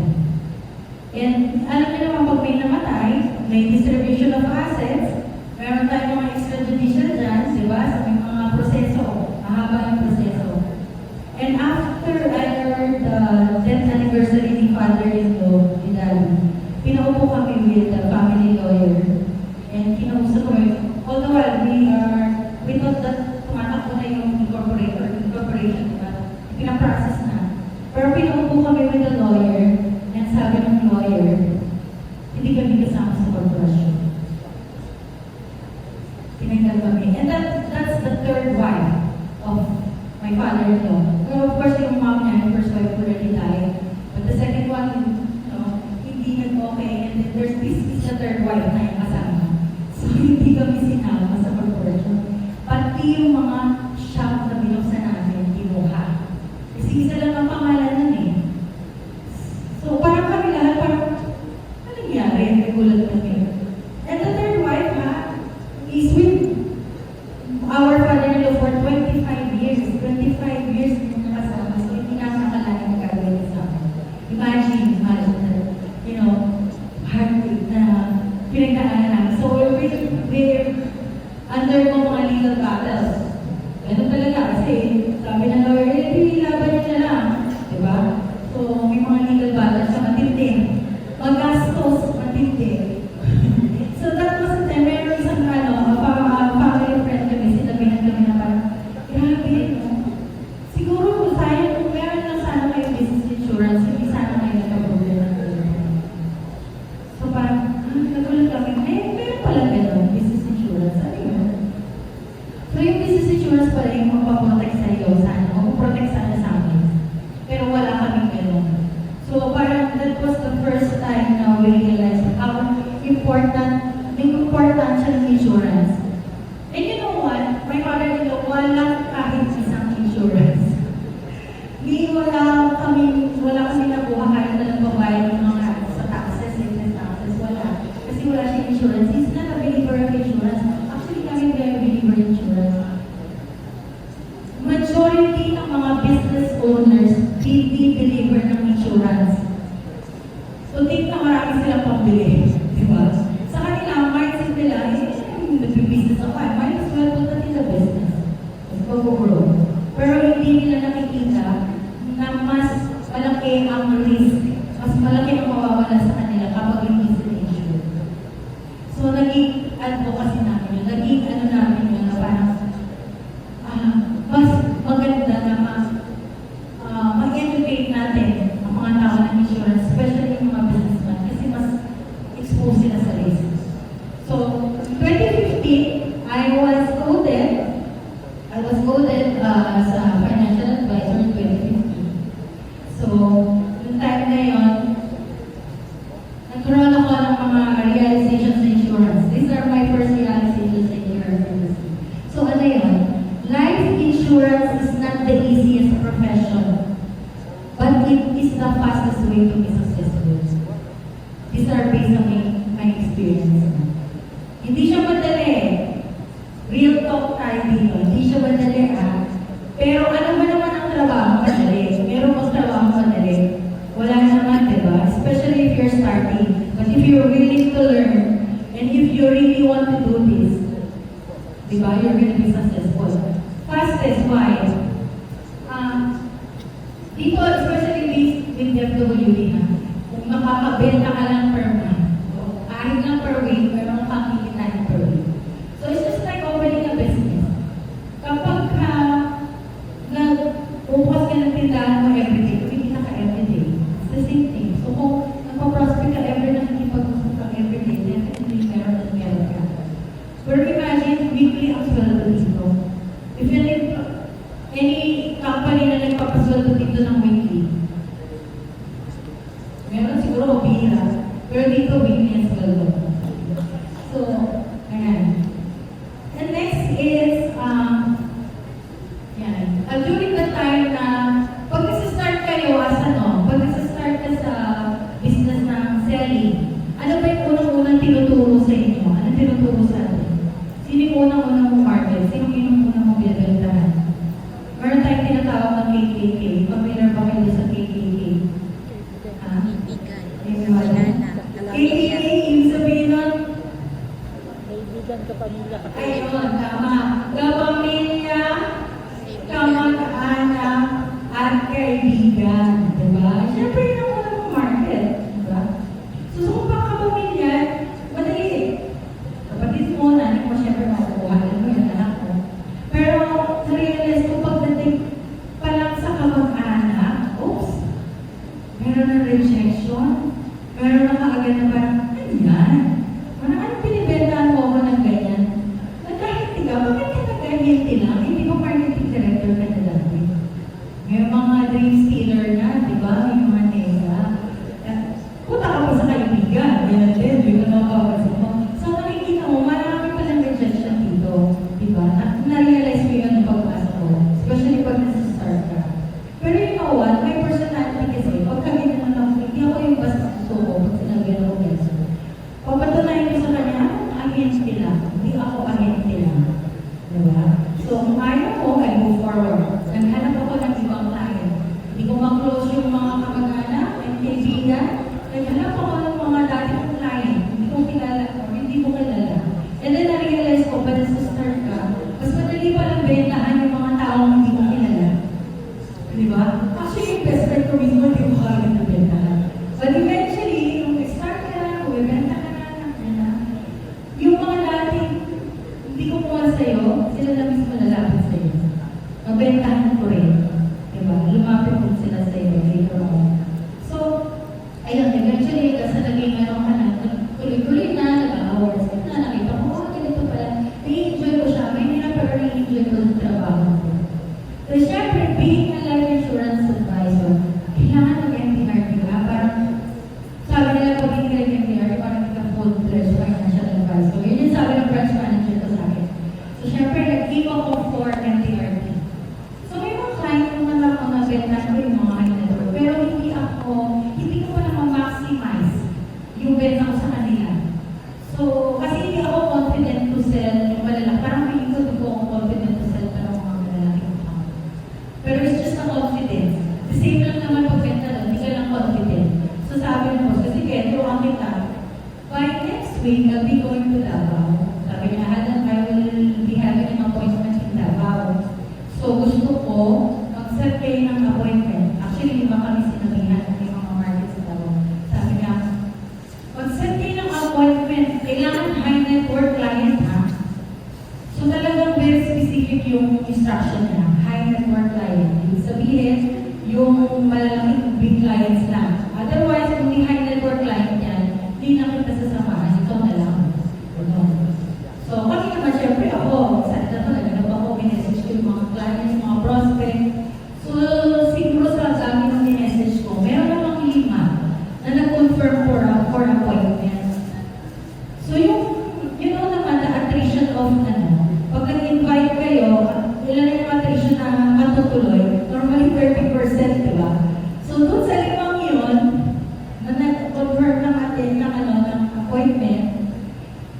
And alam niyo naman, pag may namatay, may distribution of assets, meron tayong mga extrajudicial dyan, di ba? Sa may mga proseso, mahaba yung proseso. And after I heard the 10th anniversary ni father-in-law, ni Daddy, pinaupo kami with the family lawyer. And kinausap kami, although we thought that tumatakbo na yung incorporation, diba? Pinaprocess na. Pero pinaupo kami with the lawyer, and sabi ng lawyer, hindi kami kasama sa corporation. Tinanggal kami. And that's the third wife of my father-in-law. Well, of course, yung mom niya, yung first wife already died. But the second one, hindi nag-okay. And then this is the third wife na yung kasama. So, hindi kami sinama sa corporation. Pati yung mga shop na binuksan namin, kinuha. Kasi isa lang ang pangalan nun eh. So, parang kami lahat, parang, ano nangyari? Nagulat kami. And the third wife, is with our father-in-law for 25 years. 25 years na nakasama. So, hindi namin nakalain na gagawin sa amin. Imagine heartbeat na pinagdaanan namin. So, we're undergo mga legal battles. Ganun talaga kasi sabi ng lawyer, laban niya na lang. Diba? So, may mga legal battles sa matindi. Magastos, matindi. So, that was the time, meron isang family friend kami, sinabihan kami na parang, grabe, no? Siguro sayang kung meron lang sana kayo business insurance, hindi sana kayo nagkaproblema ng gano'n. So parang, nagulat kami, meron pala gano'n, business insurance, ano yun? So yung business insurance pala yung magpaprotect sa iyo, sana, magpaprotect sana sa amin. Pero wala kaming gano'n. So parang, that was the first time na we realized how important, yung importansya ng insurance. And you know what? My father-in-law, walang kahit isang insurance. Wala kami nakuha kahit na nagbabayad ng mga sa taxes, wala. Kasi wala siyang insurance. He's not a believer of insurance. Actually, kami very believer in insurance. Majority ng mga business owners hindi believer ng insurance. So, think na marami silang pambili. Diba? Sa kanila, ang mindset nila, nag-business ako, might as well put that in the business. Let's go. Pero hindi nila nakikita na mas malaki ang risk, mas malaki ang mawawala sa kanila kapag hindi sila insured. So, naging advocacy namin yun, naging namin yun na parang mas maganda na mag-educate natin ang mga tao ng insurance, especially yung mga businessmen, kasi mas exposed sila sa risk. So, 2015, I was coded as a financial advisor in 2015. So, yung time na yun, nagkaroon ako ng mga realizations sa insurance. These are my first realizations sa insurance industry. So, ano yun? Life insurance is not the easiest profession, but it is the fastest way to be successful. These are based on my experience. Hindi siya madali. Real talk tayo dito. Hindi siya madali Pero ano willing to learn, and if you really want to do this, di ba, you're going to be successful. Fastest, why? Dito, especially with FWD na, kung makakabenta ka lang per month, kahit lang per week, pero makakikita per week. So it's just like opening a business. Kapag nagbukas ka ng tindahan mo everyday, kumikita ka everyday. It's the same thing. So kung nagpa-prospect ka nakikipag-usap ka everyday, definitely meron at meron ka. Pero imagine, weekly ang sweldo dito. If you live, any company na nagpapasweldo dito ng weekly, meron siguro mabihira, pero dito weekly ang sweldo. So, ayan. And next is, yan. During the time na, pag nasa-start kayo as pag nasa-start ka sa business ng selling, ano ba yung unang-unang tinuturo sa inyo? Ano tinuturo sa atin? Sino yung unang-unang mong market? Sino yung unang mong binibentahan? Meron tayong tinatawag ng KKK. Familiar ba kayo sa KKK? Ha? Kaibigan. Wala na. KKK, ibig sabihin nun, Kaibigan ka pamilya ka. ayun, tama. Kapamilya, kamag-anak, at kaibigan. Diba? Siyempre, yun ang unang mong market. Diba? So, kung kapamilya, madali. Kapatid mo, nanin mo, siyempre, makukuhanin mo yung anak mo. Pero, na-realize ko, pagdating pa lang sa kamag-anak, oops, meron ng rejection, meron na kaagad na parang, ano yan? Anong pinibentahan mo ako ng ganyan? Nagkahinti ka, bakit ka nagkahinti lang? Hindi mo marketing director ka na dati. May mga dream stealer na, di ba? May mga nega. Punta ka pa sa kaibigan, yan din, di ba napapansin mo? So nakikita mo, marami palang rejection dito, di ba? Na-realize ko yun yung pagpasok ko, especially pag nasa-start ka. Pero you know what, may personality kasi, pag kami naman ako, hindi ako yung basta susuko, pag sinabihan ako beso. Papatunayan ko sa kanya, ahente lang, hindi ako ahente lang. Di ba? So, kung ayaw ko, I move forward. Naghanap ako ng ibang client. Hindi ko ma-close yung mga kamag-anak, and kaibigan. Naghanap ako ng mga dati kong client. Hindi ko kilala or hindi ko kilala. And then na-realize ko, ba nasa-start ka, mas madali pa lang bentahan yung mga taong hindi mo kilala. Di ba? Actually, yung best friend ko mismo, hindi ko kagad na bentahan. But eventually, nung start ka na, kung ibenta ka na, yung mga dati, hindi ko kuha sa'yo, sila na mismo lalapit sa'yo. Mabentahan ko rin. Diba? Lumapit din sila sa'yo later on. So, ayun, eventually, kasi naging ano ka na, tuloy-tuloy na, nag-awards ka na, nakita ko, ganito pala. Na-enjoy ko siya, may nila pero na-enjoy ko sa trabaho ko. So, syempre, being a life insurance advisor, kailangan mag-MDRT ka. Parang, sabi nila, pag hindi ka nag-MDRT, parang hindi ka full-fledged financial advisor. Yun yung sabi ng branch manager ko sa akin. So, syempre, nag-keep ako for MDRT. So, may mga client naman ako na benta ko yung mga network. Pero hindi ko pa naman maximize yung benta ko sa kanila. So, kasi hindi ako confident to sell yung malalaki. Parang feeling ko hindi ko ako confident to sell pero mga malalaking account. Pero it's just a confidence. The same lang naman pagbenta doon, hindi ka lang confident. So, sabi mo, kasi kaya turuan kita, by next week, I'll be going to Davao. Sabi niya, Alan, I will be having an appointment in Davao. So, gusto ko, mag-set kayo ng appointment. Actually, iba kami sinabihan ng mga markets sa Davao. Sabi niya, mag-set kayo ng appointment. Kailangan high net worth client, ha? So, talagang very specific yung instruction niya. High net worth client. Ibig sabihin, yung malalaking big clients lang. Otherwise, kung hindi high net worth client yan, hindi na kita sasamahan. Ito na lang. So, kami naman, syempre ako, sa ito naghanap ako, minessage ko yung mga clients, mga prospect. So, siguro sa dami ng minessage ko, meron namang 5 na nag-confirm for appointment. So, you know naman, the attrition of, pag nag-invite kayo, ilan na yung attrition na matutuloy? Normally, 30%, di ba? So, doon sa 5 yun, na nag-confirm ng appointment,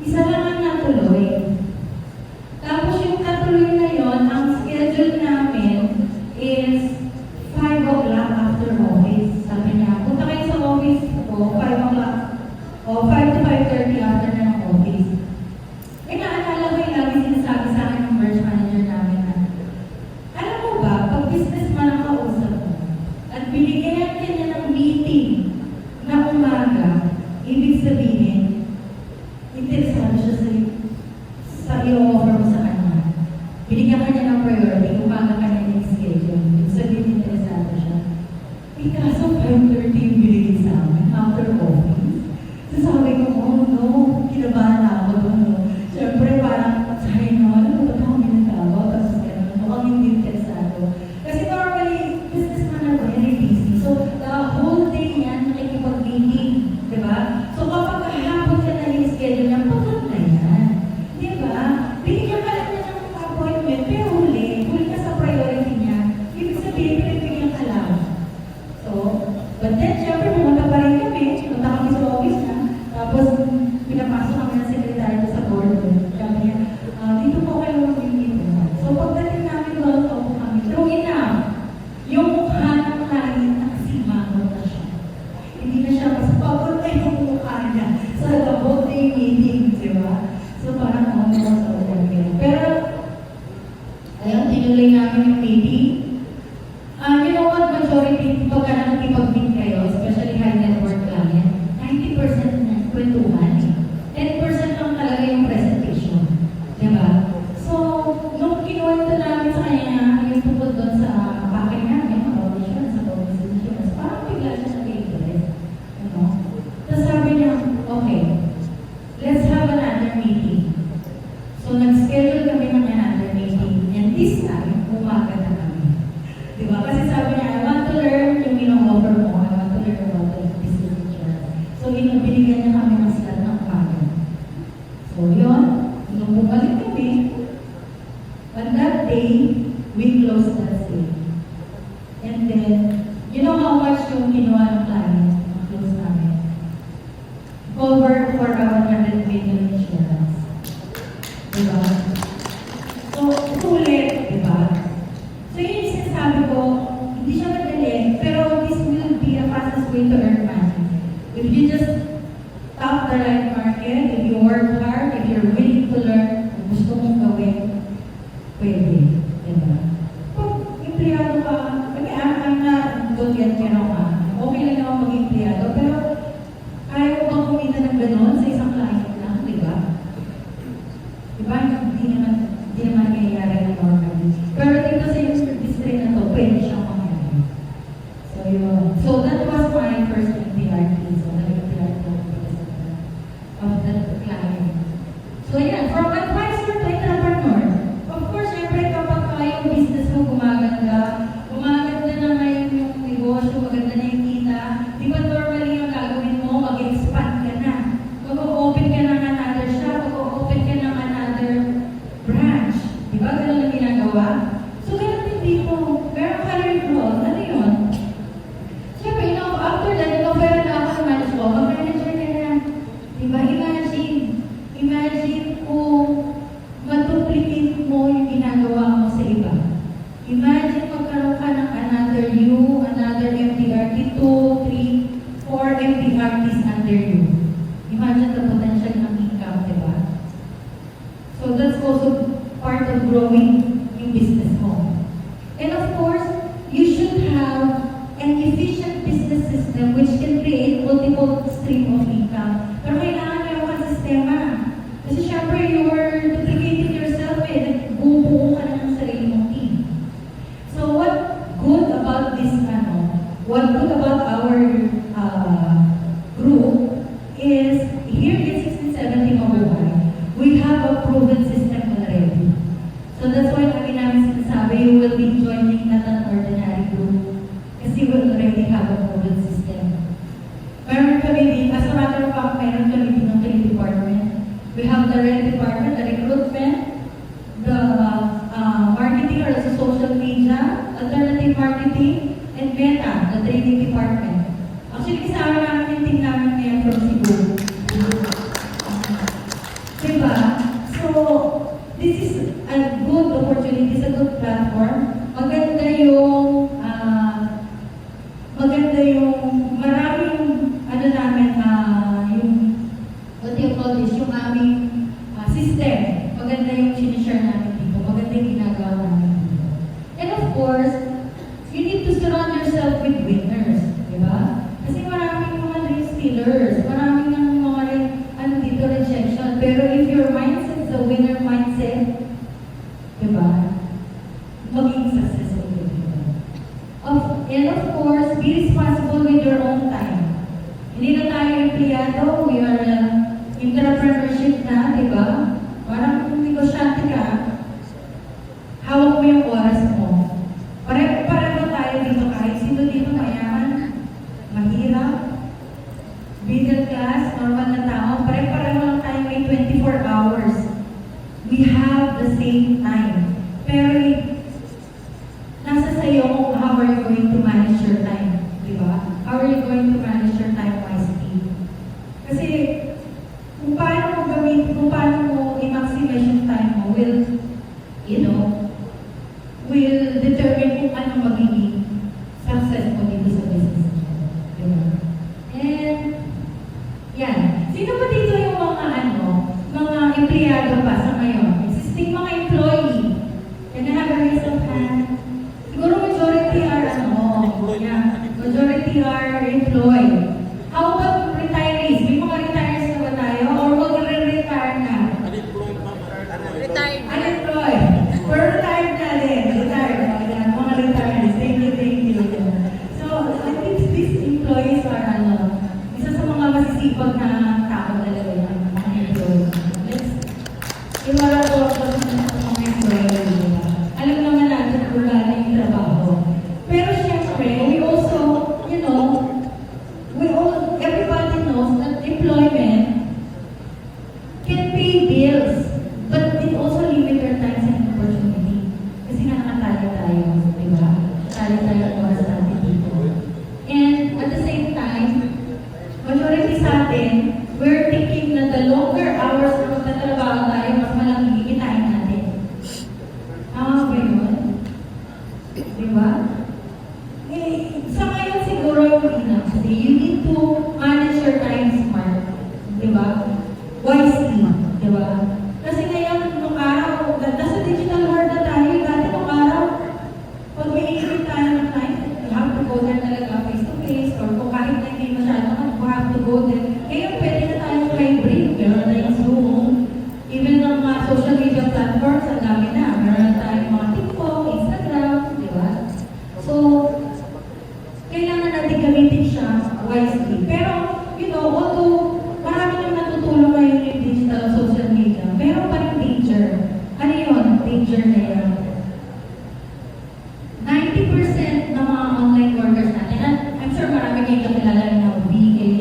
isa lang ang 5:30 yung binigay sa amin after office. So sabi ko, oh no, kinabahan na ako doon. No? Siyempre parang, sabi naman, ano ba ito kami nagtawa? Tapos gano'n, mukhang hindi interesado. Kasi normally, businessman are very busy. So the whole day yan, nakikipag-meeting. Diba? So kapag kahapon ka na yung schedule niya, pagod na yan. Diba? Binigyan ka lang niya ng appointment, pero huli ka sa priority niya. Ibig sabihin, pinipigyan ka lang. So, but then, syempre, pumunta pa rin kami. Punta kami sa office na. Tapos, pinapasok kami ng secretary ko sa board. Sabi niya, dito po kayo mag-meeting. So, pagdating namin doon, po kami. True enough, yung mukha ng client, nakasimangot na siya. Hindi na siya, mas pagod na yung mukha niya sa the whole day meeting, di ba? So, parang ako sa order. Pero, ayun, tinuloy namin yung meeting. You know what, majority, pagka nakikipag-meet kayo, especially high net worth client, 90% na kwentuhan. 10% lang talaga yung presentation. Diba? So, nung kinuwento namin sa kanya, yung tungkol doon sa package namin, about insurance, parang bigla siya sa interest. Ano? Tapos sabi niya, okay, let's have another meeting. So, nag-schedule kami ng another meeting. And this time, umaga na kami. Diba? Kasi sabi niya, I want to learn yung ino-offer mo. I want to learn about the business insurance. So, binigyan niya kami ng slot ng umaga. So, yun. Nung bumalik kami, on that day, we closed that sale. And then, you know how much yung kinuha ng client? Ang close namin. Cover for our 100 million insurance. Diba? So, sulit, diba? So, yun yung sinasabi ko, hindi siya madali, pero this will be a fastest way to earn money. If you just tap the right market, if you work hard, if you're willing to learn, kung gusto mong gawin, pwede. Diba? Kung empleyado ka, I'm not good yet, you know, okay lang naman maging empleyado, pero kaya mo bang kumita ng gano'n sa isang client lang, diba? Diba? Hindi naman nangyayari ng normally. Pero dito sa industry na to, pwede siyang mangyari. So, yun. So, that was my first MPRT. So, nag-MPRT of that client. So, yeah, from advisor to entrepreneur. Of course, syempre, kapag yung business mo gumaganda na ngayon yung negosyo, maganda na yung kita, di ba normally yung gagawin mo, mag-expand ka na. Mag-open ka ng another shop, mag-open ka ng another branch. Di ba? Ganun ang ginagawa. So, ganun din dito. Pero career growth, ano yun? Siyempre, after that, pera na ako ng manage ko, mag-manager ka na. Di ba? Imagine kung matuplicate mo yung ginagawa mo sa iba. Imagine magkaroon ka ng another MDRT, 2, 3, 4 MDRTs under you. Imagine the potential ng income, di ba? So that's also part of growing yung business mo. And of course, you should have an efficient business system which can create multiple stream of income. Pero kailangan meron kang sistema. Kasi syempre, you're duplicating yourself bubuo ka na ng sarili mong team. So what good about this, what good about our group is, here in 1670 Mabuhay, we have a proven system already. So that's why namin sinasabi, you will be joining not an ordinary group. Kasi we already have a proven system. Meron kami din, as a matter of fact, meron kami din ng trade department. We have the rent department, the recruitment, the marketing or the social media, alternative marketing, and Meta, the training department. Actually, kasama namin yung team namin ngayon from Cebu. Diba? So, this is a good opportunity, it's a good platform. Maganda yung, maraming, namin, yung, what do you call this, yung aming system. Maganda yung sinishare namin dito. Maganda yung ginagawa namin dito. And of course, you need to surround yourself with winners. Diba? Kasi maraming mga dream stealers. Maraming mga dito rejection. Pero if your mindset is a winner mindset, diba? Maging successful dito. Of And of course, be responsible with your own time. Hindi na tayo empleyado, we are entrepreneurship na, di ba? Parang kung negosyante ka, hawak mo yung oras mo. Pareho tayo dito, kahit sino dito mayaman, mahirap, middle class, normal na tao, pareho lang tayo may 24 hours. We have the same time. Pero nasa sayo kung how are you going to manage your time, di ba? How are you going to manage your time wisely? Kasi kung paano mo gamitin, kung paano mo i-maximize yung time mo will, you know, will determine kung ano magiging success mo dito sa business mo. Di ba? And, yan. Sino ba dito yung mga empleyado pa sa ngayon? Existing mga employee. Can I have a raise of hand? Siguro majority are majority are employed. How about retirees? May mga retirees na ba tayo? Or mag-retire na? Retired. Unemployed. Pero retired na din. Retired. Ayan, mga retirees. Thank you. So, I think these employees are isa sa mga masisipag na tao talaga yan, mga employees. Iwala ko ako sa mga employees. Alam naman natin kung wala yung trabaho. Pero syempre, we also, you know, everybody knows that employment can pay bills, but it also limit our time and opportunity. Kasi nakakatali tayo, di ba? Tali tayo ang oras natin dito. And at the same time, majority sa atin, we're thinking na the longer hours na magtatrabaho tayo, mas malaking kikitain natin. Tama ba yun? Di ba? Sa ngayon siguro yung kasi you need to manage your time smart. Di ba? Wisely. Di ba? Kasi ngayon, nung araw, nasa digital world na tayo, dati nung araw, pag may issue tayo ng time, you have to go there talaga face to face, or kung kahit na hindi masyado, you have to go there. Ngayon, pwede na tayong hybrid. Meron na yung Zoom. Even ng mga social media platforms, ang dami na. Meron na tayong mga TikTok, Instagram, di ba? So, kailangan natin gamitin siya wisely. Pero, you know, although marami nang natutulong ngayon yung digital social media, meron pa rin danger. Ano yun? Danger na yan. 90% ng mga online workers natin, at I'm sure marami kayong kakilala na VA,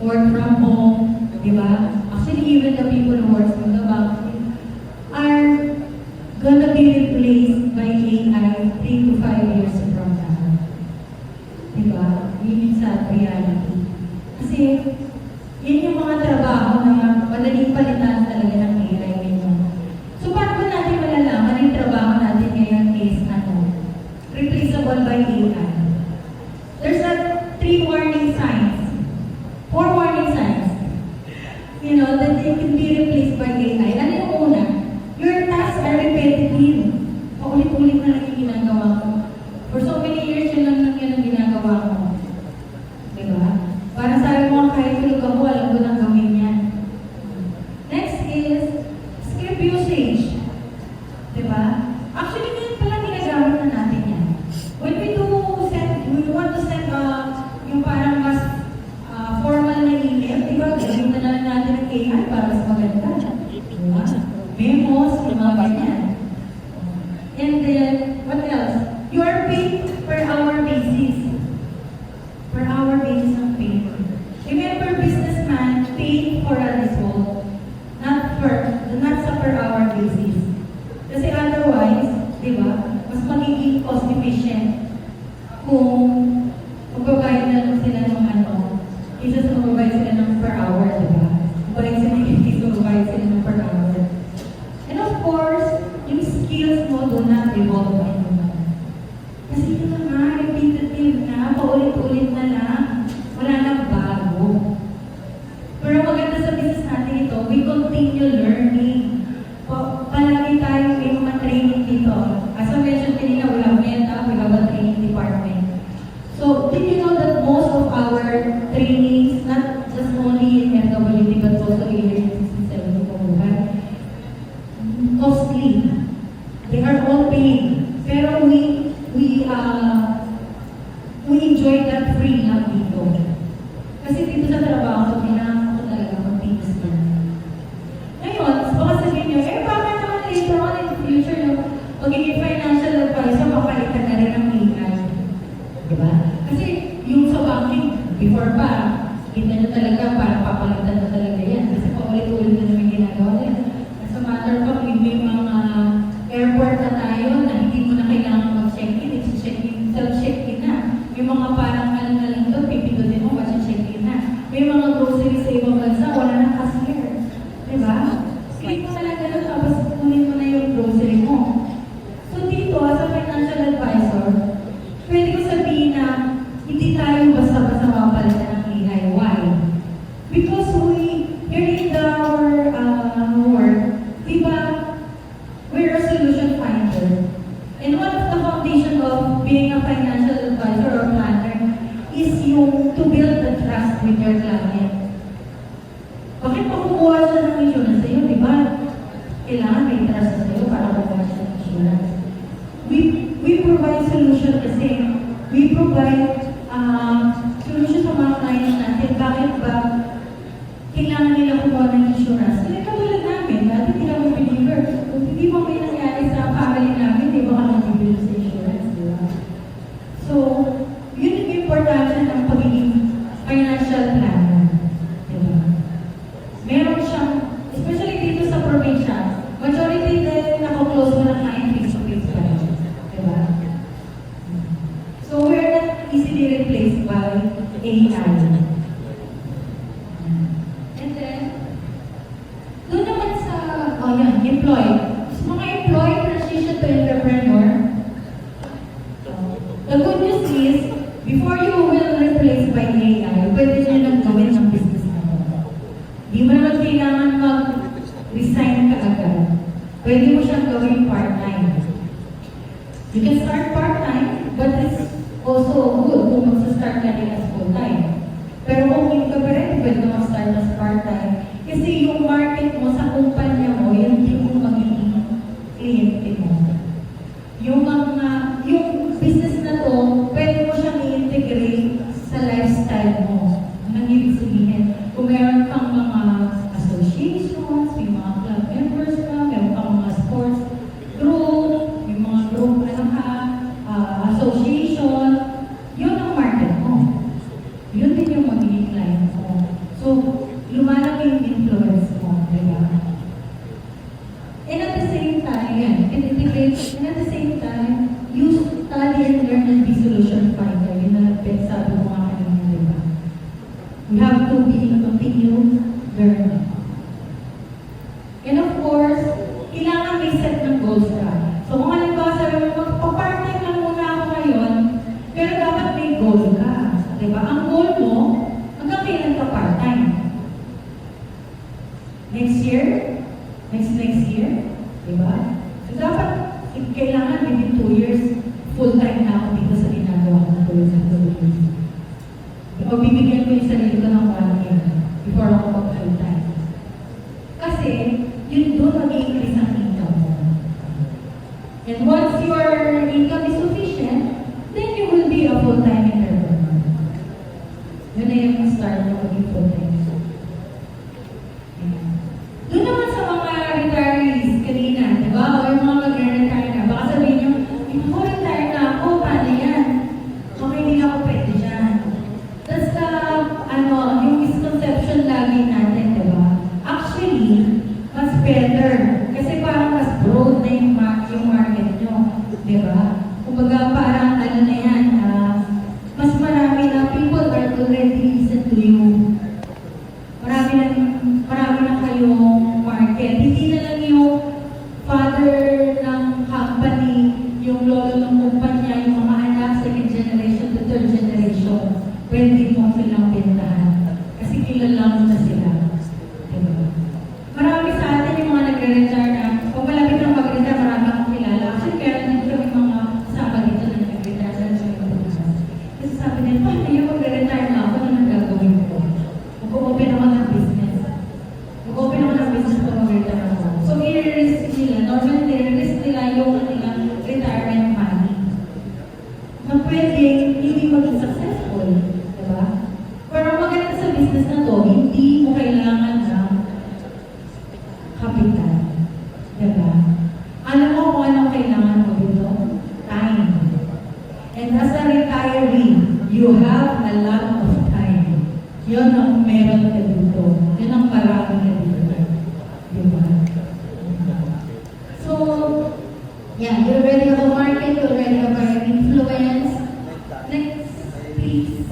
work from home, di ba? Actually, even the people who work from the bank are gonna be replaced by AI 3 to 5 years from now. Diba? Yun yung sad reality. Kasi, yun yung mga trabaho na madaling palitan talaga ng AI ngayon. So, paano ba natin malalaman yung trabaho natin ngayon is, replaceable by AI? There's 3 warning signs. 4 warning signs. You know, that they can be replaced by AI. Ano yung una? Your tasks are repetitive. Paulit-ulit na lang yung ginagawa ko. For so many years, yun lang ang ginagawa ko. Diba? Para sabi mo, kahit tulog ako, alam ko nang gawin yan. Next is, script usage. Diba? Actually, ngayon pala ginagamit na natin yan. When we want to send yung parang mas formal na email, diba? Gawin na lang natin ang AI para mas maganda. Diba? Memos, yung mga ganyan. And then, what else? You are paid per hour basis. Per hour basis ang pay. Remember, businessman paid for a result, not sa per hour basis. Kasi otherwise, di ba, mas magiging cost efficient kung magbabayad na lang sila ng isa sa magbabayad sila ng per hour, di ba? Magbabayad sila ng per hour. And of course, yung skills mo do not evolve anymore. Kasi yun na nga, repetitive na, paulit-ulit na lang, wala nang bago. Pero maganda sa business natin ito, we continue learning. Palagi tayo may mga training dito. As I mentioned kanina, we have META, we have a training department. So, did you know that most of our trainings, not just only in FWD, but also in system costly. They are all paid. Pero we magiging financial advisor, mapalitan na rin ng AI. Diba? Kasi yung sa banking, before pa, kita nyo talaga, parang papalitan na talaga yan. Kasi paulit-ulit na naman ginagawa nila. As a matter of fact, may mga airport na tayo na hindi mo na kailangan mag-check-in, check-in, self-check-in na. May mga parang ano na lang doon, pipindutin mo, check-in na. May mga groceries sa ibang bansa, wala na cashier. Diba? Click mo na lang gano'n, tapos kunin mo na yung grocery mo. So dito, as a financial advisor, pwede ko sabihin na hindi tayo basta-basta mapalitan ng AI. Why? Because here in our work, diba, we're a solution finder. And one of the foundation of being a financial advisor or planner is yung to build the trust with your client. Bakit makukuha siya ng insurance sa'yo, di ba? Kailangan may trust sa sa'yo para makuha siya ng insurance. We provide solution kasi we provide solution sa mga clients natin. Bakit ba kailangan nila kumuha ng insurance? Kasi katulad namin, dati hindi namin believer. Kung hindi mo may nangyari sa family namin, di ba ka nag-bill sa insurance, di ba? So, yun yung importansya ng pagiging financial planner. Di ba? Meron siyang, especially dito sa probinsya, majority din nakaklose mo ng client face-to-face pa rin. Di ba? So, we're not easily replaced by AI. And then, doon naman sa, employee. Sa mga employee transition to entrepreneur, the good news is, before you will replace by AI, pwede nyo nang gawin ng business na mo. Di mo naman kailangan mag-resign ka agad. Pwede mo siyang gawin part-time. You can start part-time, but it's also good kung magsa-start ka din as full-time. Pero kung hindi ka pa rin, pwede ka mag-start as part-time. Kasi yung market mo sa kumpanya mo, yun yung magiging kliyente mo. Yung business na to, pwede mo siyang i-integrate sa lifestyle mo. Ang ibig sabihin, kung meron kang mga associations, may mga club members ka, meron kang mga sports group, may mga group association, yun ang market mo. Yun din yung magiging client mo. So, lumalaki yung influence mo, diba? And at the same time, and at the same time, you study and learn and be solution finder. Yun na sabi ko nga kanina, diba? We have to be continued learning. And of course, kailangan may set ng goals ka. So kung halimbawa sabi mo, magpa-part-time lang muna ako ngayon, pero dapat may goal ka. Diba? Ang goal mo, hanggang kailan ka part-time? Next year? Next year? Diba? So dapat, kailangan within 2 years, full-time na ako dito sa ginagawa ko ng tulad sa Philippines. O bibigyan ko yung sarili ko ng 1 year before ako mag-full-time. Kasi, yun doon mag-i-increase ang income mo. And once your income is sufficient, then you will be a full-time entrepreneur. Yun na yung start mo maging full-time. Doon naman sa mga retirees kanina, di ba? O yung mga mag-retire na. Baka sabihin nyo, ako retire na ako, paano yan? Okay, hindi na ako pwede dyan. That's the, yung misconception lagi natin, di ba? Actually, mas better. Kasi parang mas broad na yung market nyo. Di ba? Kumbaga parang na yan, mas marami na people are already listen to you. Marami na kayong market. Hindi na lang yung father ng company, yung lolo ng kumpanya, yung mga anak, second generation to third generation. Pwede mo silang bentahan. Kasi kilala mo na sila. Diba? Marami sa atin yung mga nagre-retire na, kung malapit na mag-retire, marami akong kilala. Actually, kaya din kami mga kasama dito na nag-retire sa Yeah, you already have a market, you already have an influence. Next, please.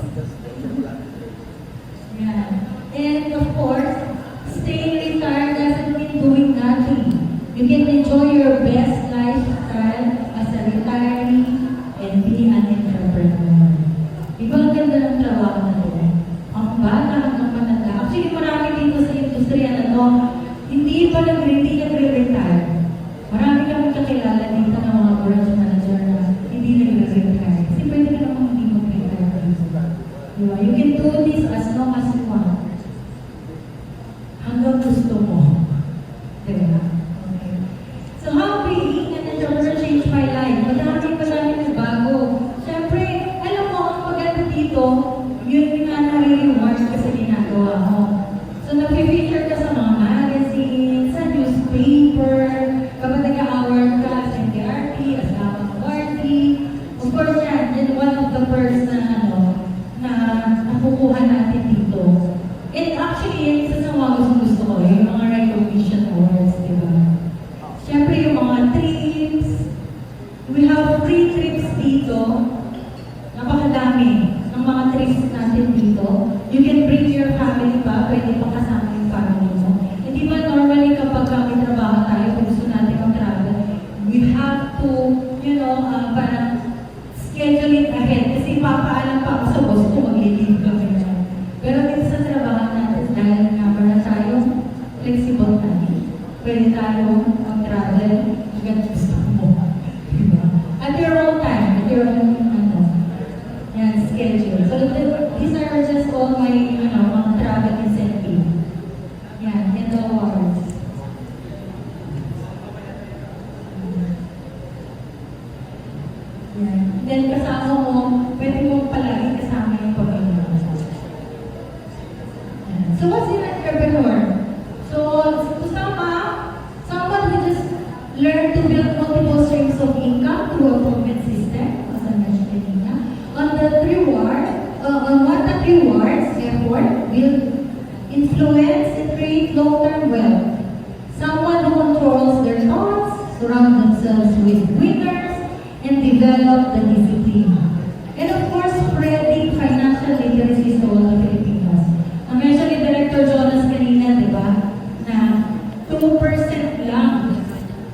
Yeah. And of course, staying retired doesn't mean doing nothing. You can enjoy your best lifestyle as a retiree and be an entrepreneur. Iba ang ganda ng trabaho na doon. Ang bata hanggang matanda. Actually, marami dito sa industriya na to, hindi nagre-retire. Marami kami kakilala dito ng mga branch manager na hindi nagre-retire. Kasi pwede ka namang hindi mag-retire. Diba? You can do this as long as you want. Hanggang gusto mo. Diba? Okay. So how being an entrepreneur changed my life? Madami nagbago. Siyempre, alam mo, ang maganda dito, yun yung nare-reward ka sa ginagawa mo. So nag-feature ka sa mga magazines, sa newspaper, kapag nag-award ka sa NDRT, as awardee. Of course yan one of the perks na nakukuha natin dito. And actually, yan isa sa mga gusto ko, yung mga recognition awards, di ba? Siyempre, yung mga trips, we have free trips dito, napakadami ng mga trips natin dito. You can bring your family pa, pwede pa kasama yung family mo. Hindi ba normally kapag kami trabaho tayo, kung gusto natin mag-travel, we have to, parang schedule it ahead. Kasi papaalam pa ako sa boss ko, mag-leave kami na. Pero dito sa trabaho natin, dahil nga para tayo, flexible tayo. Pwede tayo mag-travel, hanggang gusto mo. Diba? At your own time, at your own, schedule. So these are just all my, mga travel incentive. Yan, and the awards. Yan. Then kasama mo, pwede mo palagi kasama yung pamilya mo. Yan. So what's an entrepreneur? So, someone who just learned to build multiple streams of income through a proven system, as I mentioned kanina. On what that rewards effort, build influence, and create long-term wealth. Someone who controls their thoughts, surround themselves with winners, and develop the discipline. And of course, spreading financial literacy to all the Filipinos. Ang-mention ni Director Jonas kanina, di ba, na 2% lang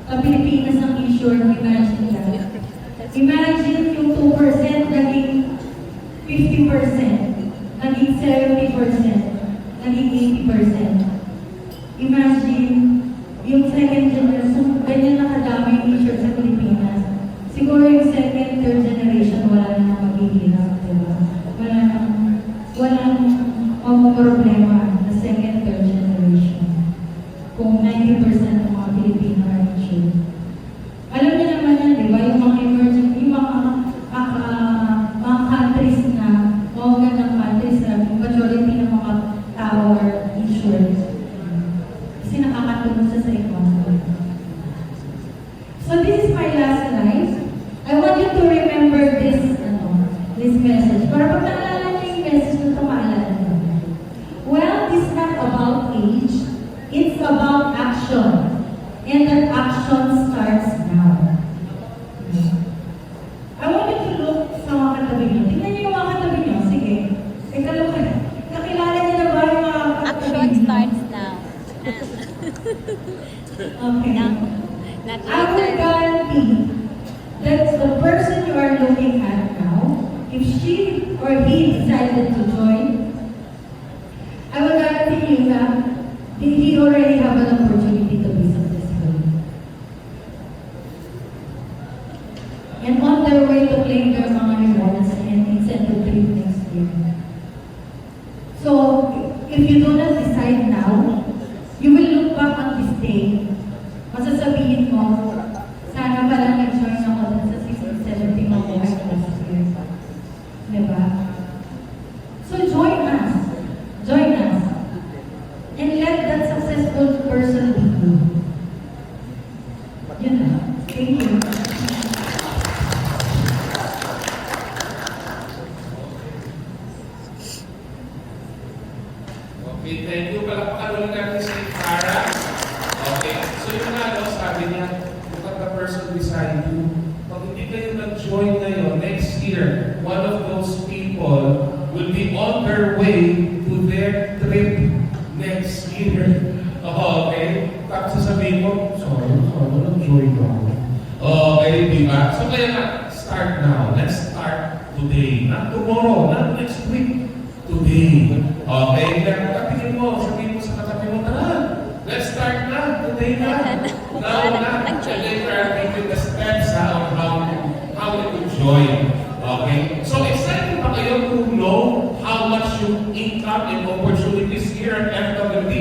ang Pilipinas ang insured. Imagine that. Imagine yung 2% naging 50%, naging 70%, naging 80%. Imagine yung second generation, ganyan nakadami yung insured sa Pilipinas. Siguro yung second, third generation, wala na maghihirap, diba? Walang problema na second, third generation. Kung 90% ng mga Pilipino are insured. Alam niyo naman yan, di ba? Yung mga emerging, yung mga countries na, mga gandang countries na, yung majority ng mga tao are insured. Kasi nakakatulong sa economy. So this is my last slide. I want you to remember this message. Para pag naalala niyo yung message na ito, maalala niyo. Well, it's not about age. It's about action. And that action starts now. I want you to look sa mga katabi niyo. Tingnan niyo yung mga katabi niyo. Sige. Kakilala niyo na ba yung mga katabi Action niyo? starts now. Okay. Not I will later. guarantee that the person you are looking at now, if she or he decided to join, I will guarantee you that he already have an opportunity to be successful. And on their way to claim their mga rewards and incentive trip next year. So, if you do not decide now, you will look back on this day. Masasabihin mo, sana pala nag-join ako dun sa 16-17 ako last year. Diba? So join us. Join us. And let that successful person be you. Yun na. Thank you. sasabihin mo, sorry, nag-joy ka. Okay, di ba? So kaya nga, start now. Let's start today. Not tomorrow, not next week. Today. Okay? Kaya kung katingin mo, sabihin mo sa katabi mo, tara, let's start na. Today na. Now na. And then we are taking the steps on how to enjoy. Okay? So excited pa kayo to know how much yung income and opportunities here at FWD?